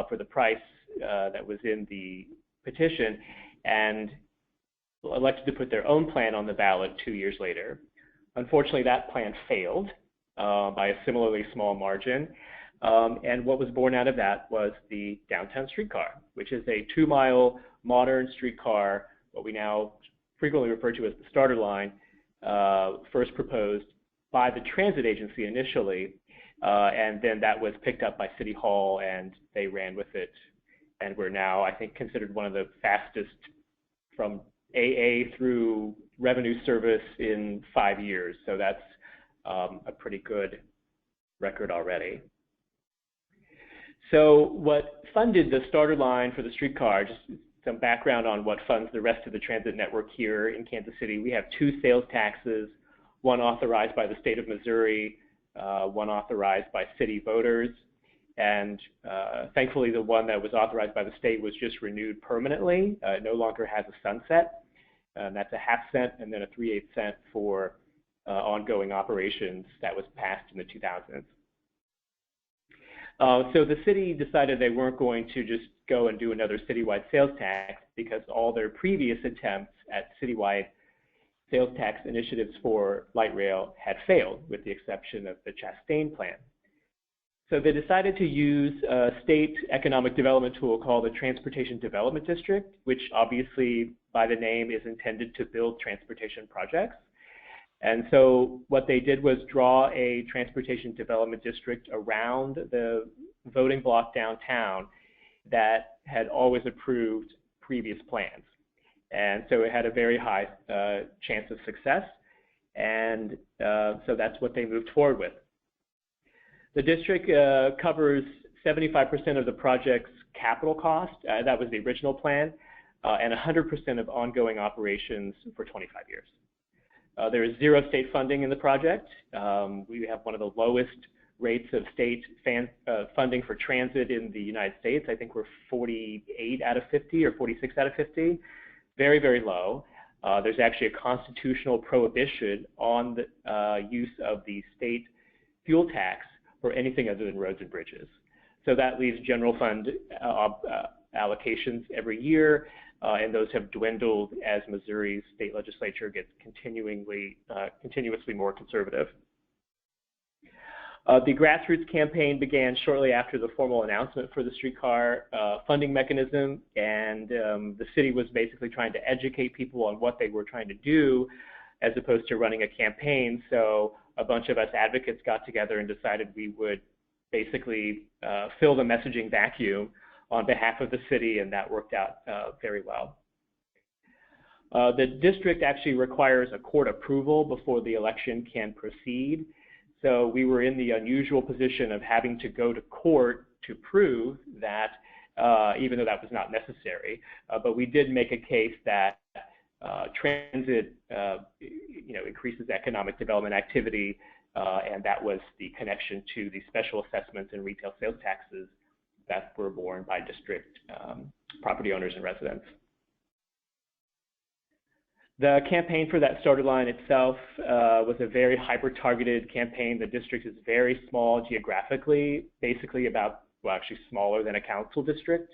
for the price that was in the petition, and elected to put their own plan on the ballot 2 years later. Unfortunately, that plan failed by a similarly small margin. And what was born out of that was the downtown streetcar, which is a 2-mile modern streetcar, what we now frequently refer to as the starter line, first proposed by the transit agency initially, and then that was picked up by City Hall, and they ran with it. And we're now, I think, considered one of the fastest from AA through revenue service in 5 years. So that's a pretty good record already. So what funded the starter line for the streetcar, just some background on what funds the rest of the transit network here in Kansas City. We have 2 sales taxes, one authorized by the state of Missouri, one authorized by city voters. And thankfully, the one that was authorized by the state was just renewed permanently. It no longer has a sunset. That's a ½ cent and then a 3/8 cent for ongoing operations that was passed in the 2000s. So the city decided they weren't going to just go and do another citywide sales tax, because all their previous attempts at citywide sales tax initiatives for light rail had failed, with the exception of the Chastain plan. So they decided to use a state economic development tool called the Transportation Development District, which obviously by the name is intended to build transportation projects. And so what they did was draw a transportation development district around the voting block downtown that had always approved previous plans. And so it had a very high chance of success, and so that's what they moved forward with. The district covers 75% of the project's capital cost, that was the original plan, and 100% of ongoing operations for 25 years. There is zero state funding in the project. We have one of the lowest rates of state funding for transit in the United States. I think we're 48 out of 50 or 46 out of 50. Very, very low. There's actually a constitutional prohibition on the use of the state fuel tax for anything other than roads and bridges. So that leaves general fund allocations every year, and those have dwindled as Missouri's state legislature gets continuously more conservative. The grassroots campaign began shortly after the formal announcement for the streetcar funding mechanism, and the city was basically trying to educate people on what they were trying to do as opposed to running a campaign. So a bunch of us advocates got together and decided we would basically fill the messaging vacuum on behalf of the city, and that worked out very well. The district actually requires a court approval before the election can proceed. So we were in the unusual position of having to go to court to prove that, even though that was not necessary, but we did make a case that transit, increases economic development activity, and that was the connection to the special assessments and retail sales taxes that were borne by district property owners and residents. The campaign for that starter line itself was a very hyper-targeted campaign. The district is very small geographically, basically actually smaller than a council district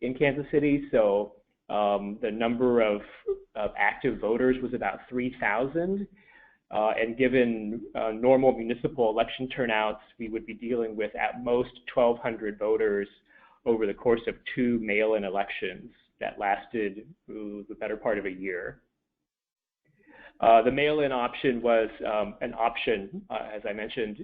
in Kansas City. So the number of active voters was about 3,000. And given normal municipal election turnouts, we would be dealing with at most 1,200 voters over the course of 2 mail-in elections that lasted the better part of a year. The mail-in option was an option, as I mentioned,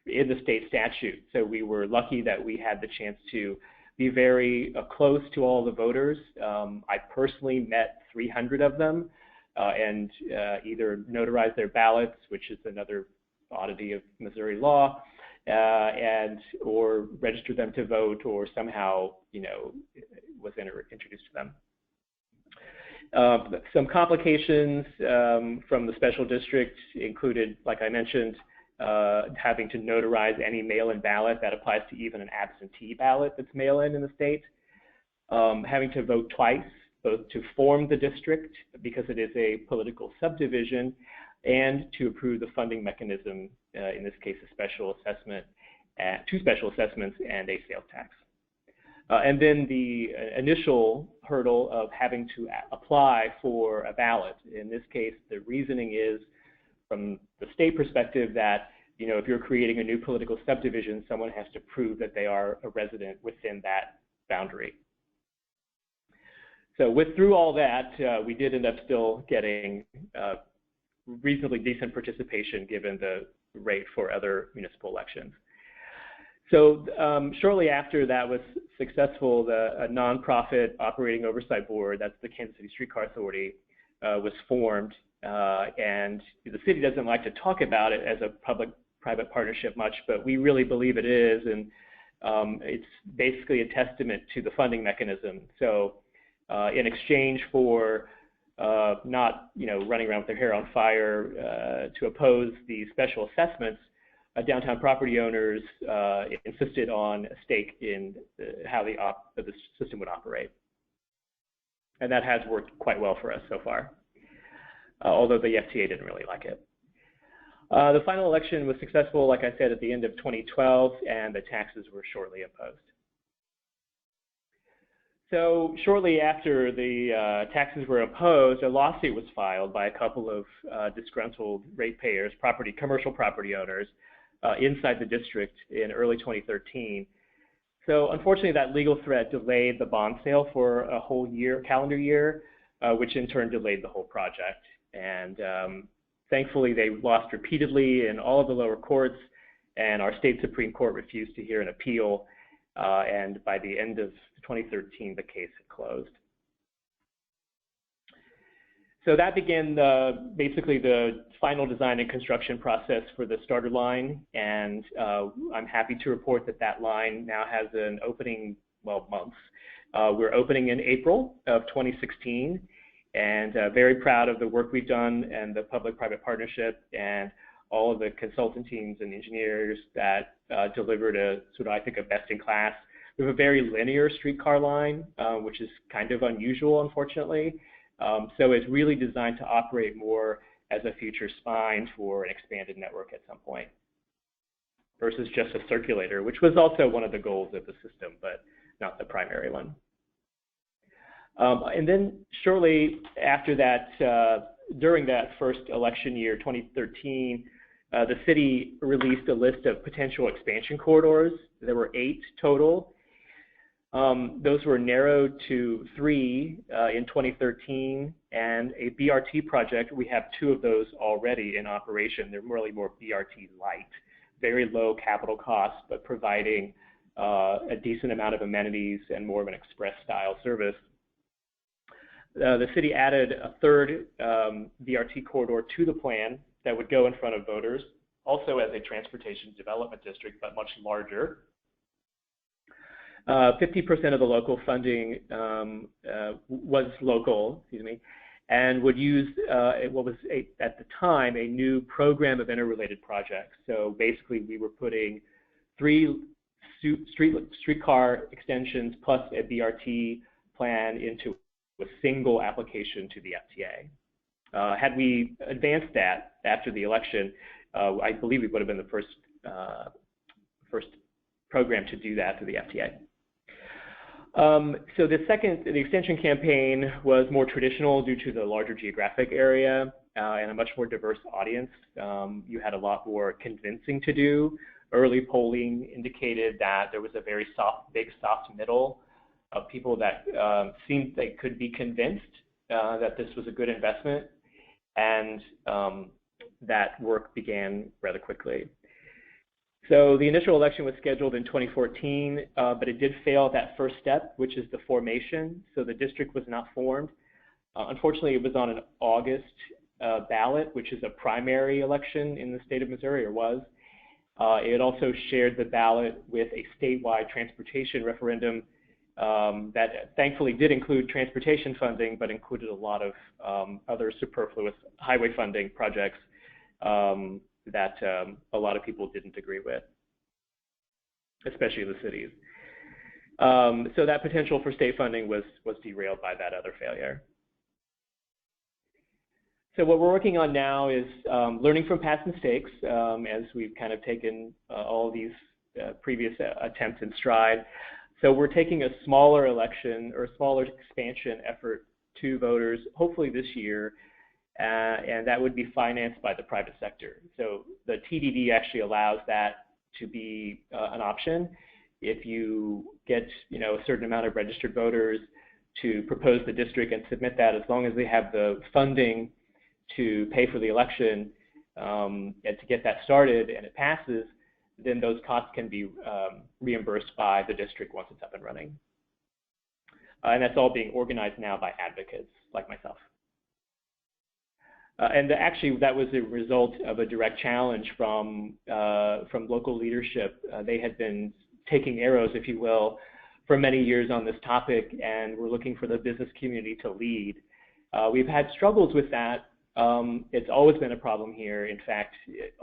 in the state statute. So we were lucky that we had the chance to be very close to all the voters. I personally met 300 of them and either notarized their ballots, which is another oddity of Missouri law, or registered them to vote, or somehow, was introduced to them. Some complications from the special district included, like I mentioned, having to notarize any mail-in ballot. That applies to even an absentee ballot that's mail-in in the state. Having to vote twice, both to form the district, because it is a political subdivision, and to approve the funding mechanism, in this case, a special assessment, 2 special assessments and a sales tax. And then the initial hurdle of having to apply for a ballot. In this case, the reasoning is, from the state perspective, that if you're creating a new political subdivision, someone has to prove that they are a resident within that boundary. So through all that, we did end up still getting reasonably decent participation given the rate for other municipal elections. So shortly after that was successful, a nonprofit operating oversight board, that's the Kansas City Streetcar Authority, was formed. And the city doesn't like to talk about it as a public-private partnership much, but we really believe it is. And it's basically a testament to the funding mechanism. So in exchange for not running around with their hair on fire to oppose the special assessments, downtown property owners insisted on a stake in how the system would operate. And that has worked quite well for us so far, although the FTA didn't really like it. The final election was successful, like I said, at the end of 2012, and the taxes were shortly opposed. So shortly after the taxes were opposed, a lawsuit was filed by a couple of disgruntled ratepayers, commercial property owners, inside the district in early 2013. So unfortunately, that legal threat delayed the bond sale for a whole calendar year, which in turn delayed the whole project. And Thankfully, they lost repeatedly in all of the lower courts, and our state Supreme Court refused to hear an appeal, and by the end of 2013, the case had closed. So that began basically the final design and construction process for the starter line, and I'm happy to report that that line now has an opening, well, months. We're opening in April of 2016, and very proud of the work we've done and the public-private partnership and all of the consultant teams and engineers that delivered a sort of, I think, a best-in-class. We have a very linear streetcar line, which is kind of unusual, unfortunately. So it's really designed to operate more as a future spine for an expanded network at some point versus just a circulator, which was also one of the goals of the system, but not the primary one. And then shortly after that, during that first election year, 2013, the city released a list of potential expansion corridors. There were 8 total. Those were narrowed to 3 in 2013, and a BRT project. We have 2 of those already in operation. They're really more BRT light, very low capital costs, but providing a decent amount of amenities and more of an express style service. The city added a 3rd BRT corridor to the plan that would go in front of voters, also as a transportation development district, but much larger. 50% of the local funding was local, and would use what was at the time a new program of interrelated projects. So basically, we were putting 3 streetcar extensions plus a BRT plan into a single application to the FTA. Had we advanced that after the election, I believe we would have been the first program to do that to the FTA. So the extension campaign was more traditional due to the larger geographic area and a much more diverse audience. You had a lot more convincing to do. Early polling indicated that there was a very big soft middle of people that seemed they could be convinced that this was a good investment, and that work began rather quickly. So the initial election was scheduled in 2014, but it did fail at that first step, which is the formation. So the district was not formed. Unfortunately, it was on an August ballot, which is a primary election in the state of Missouri, or was. It also shared the ballot with a statewide transportation referendum that thankfully did include transportation funding, but included a lot of other superfluous highway funding projects that a lot of people didn't agree with, especially the cities. So that potential for state funding was derailed by that other failure. So what we're working on now is learning from past mistakes as we've kind of taken all of these previous attempts in stride. So we're taking a smaller election or a smaller expansion effort to voters, hopefully this year, and that would be financed by the private sector. So the TDD actually allows that to be an option. If you get a certain amount of registered voters to propose the district and submit that, as long as they have the funding to pay for the election and to get that started and it passes, then those costs can be reimbursed by the district once it's up and running. And that's all being organized now by advocates like myself. And actually, that was a result of a direct challenge from local leadership. They had been taking arrows, if you will, for many years on this topic, and were looking for the business community to lead. We've had struggles with that. It's always been a problem here. In fact,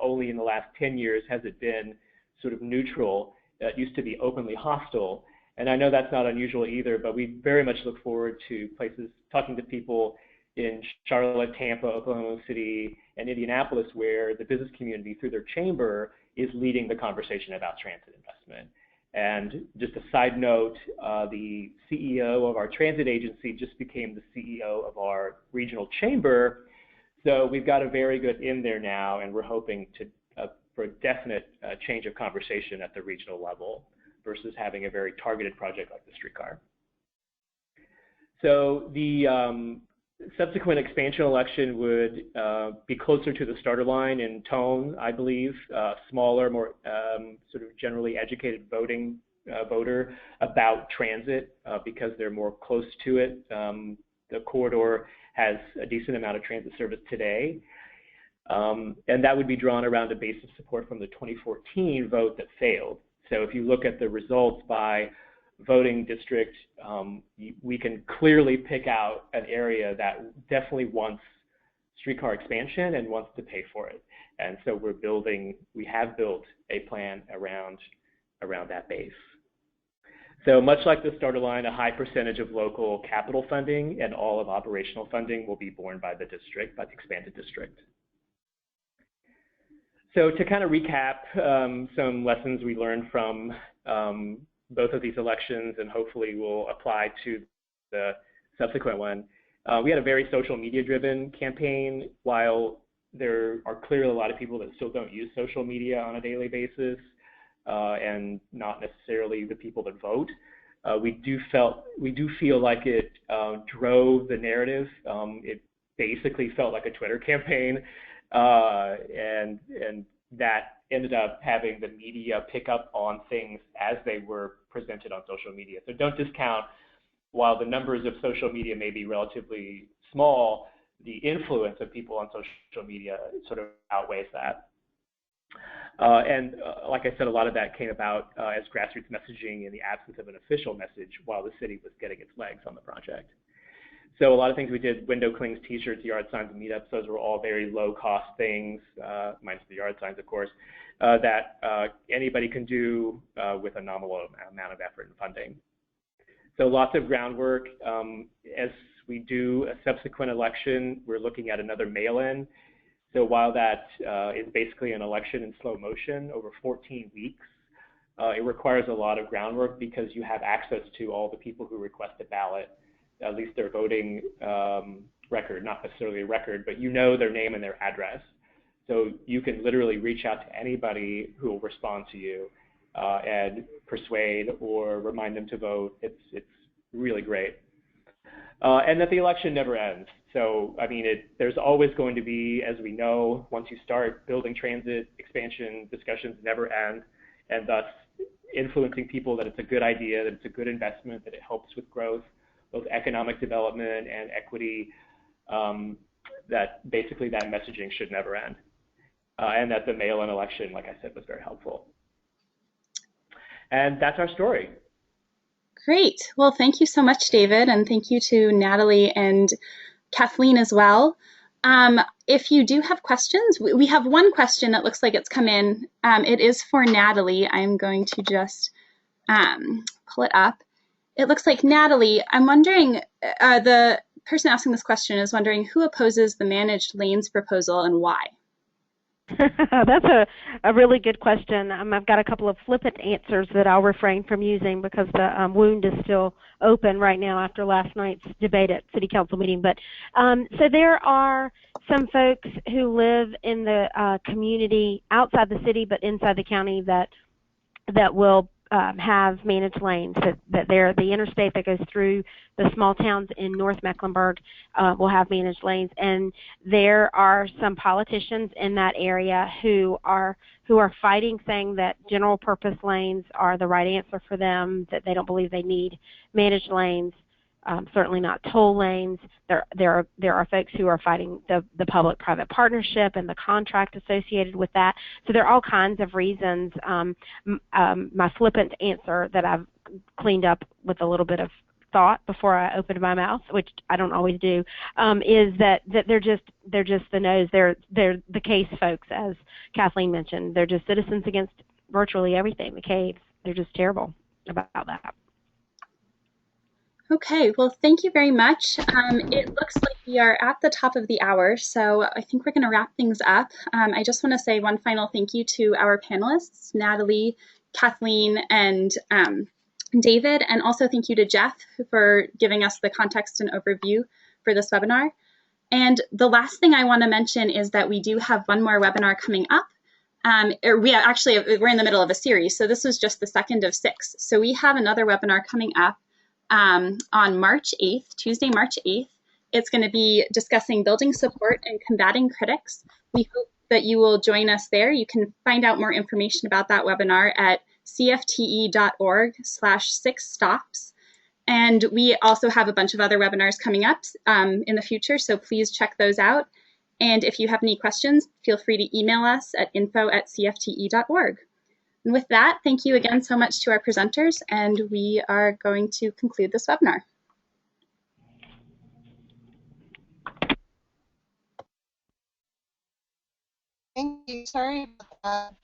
only in the last 10 years has it been sort of neutral. It used to be openly hostile. And I know that's not unusual either, but we very much look forward to places, talking to people in Charlotte, Tampa, Oklahoma City, and Indianapolis, where the business community, through their chamber, is leading the conversation about transit investment. And just a side note, the CEO of our transit agency just became the CEO of our regional chamber. So we've got a very good in there now, and we're hoping for a definite change of conversation at the regional level versus having a very targeted project like the streetcar. So the Subsequent expansion election would be closer to the starter line in tone, I believe, smaller, more sort of generally educated voter about transit because they're more close to it. The corridor has a decent amount of transit service today. And that would be drawn around a base of support from the 2014 vote that failed. So if you look at the results by voting district, we can clearly pick out an area that definitely wants streetcar expansion and wants to pay for it. And so we have built a plan around that base. So much like the starter line, a high percentage of local capital funding and all of operational funding will be borne by the district, by the expanded district. So to kind of recap some lessons we learned from both of these elections and hopefully will apply to the subsequent one. We had a very social media driven campaign. While there are clearly a lot of people that still don't use social media on a daily basis and not necessarily the people that vote, we do feel like it drove the narrative. It basically felt like a Twitter campaign and that ended up having the media pick up on things as they were presented on social media. So don't discount, while the numbers of social media may be relatively small, the influence of people on social media sort of outweighs that. Like I said, a lot of that came about as grassroots messaging in the absence of an official message while the city was getting its legs on the project. So a lot of things we did, window clings, t-shirts, yard signs, and meetups, those were all very low-cost things, minus the yard signs, of course, that anybody can do with a nominal amount of effort and funding. So lots of groundwork. As we do a subsequent election, we're looking at another mail-in. So while that is basically an election in slow motion over 14 weeks, it requires a lot of groundwork because you have access to all the people who request a ballot, at least their voting record, not necessarily a record, but you know their name and their address. So you can literally reach out to anybody who will respond to you and persuade or remind them to vote. It's really great. And that the election never ends. So, I mean, there's always going to be, as we know, once you start building transit expansion, discussions never end, and thus influencing people that it's a good idea, that it's a good investment, that it helps with growth, both economic development and equity, that basically that messaging should never end. And that the mail-in election, like I said, was very helpful. And that's our story. Great. Well, thank you so much, David, and thank you to Natalie and Kathleen as well. If you do have questions, we have one question that looks like it's come in. It is for Natalie. I'm going to just pull it up. It looks like, Natalie, I'm wondering, the person asking this question is wondering who opposes the managed lanes proposal and why? That's a really good question. I've got a couple of flippant answers that I'll refrain from using because the wound is still open right now after last night's debate at City Council meeting. But so there are some folks who live in the community outside the city but inside the county that will have managed lanes, that the interstate that goes through the small towns in North Mecklenburg will have managed lanes, and there are some politicians in that area who are fighting, saying that general purpose lanes are the right answer for them, that they don't believe they need managed lanes, certainly not toll lanes. There are folks who are fighting the public-private partnership and the contract associated with that. So there are all kinds of reasons. My flippant answer that I've cleaned up with a little bit of thought before I opened my mouth, which I don't always do, is that they're just the no's. They're the case folks, as Kathleen mentioned. They're just citizens against virtually everything. The caves. They're just terrible about that. Okay, well, thank you very much. It looks like we are at the top of the hour, so I think we're going to wrap things up. I just want to say one final thank you to our panelists, Natalie, Kathleen, and David, and also thank you to Jeff for giving us the context and overview for this webinar. And the last thing I want to mention is that we do have one more webinar coming up. We're in the middle of a series, so this was just the second of 6. So we have another webinar coming up on March 8th, Tuesday, March 8th It's going to be discussing building support and combating critics. We hope that you will join us there. You can find out more information about that webinar at cfte.org/6stops. And we also have a bunch of other webinars coming up in the future, so please check those out. And if you have any questions, feel free to email us at info@cfte.org. And with that, thank you again so much to our presenters, and we are going to conclude this webinar. Thank you. Sorry about that.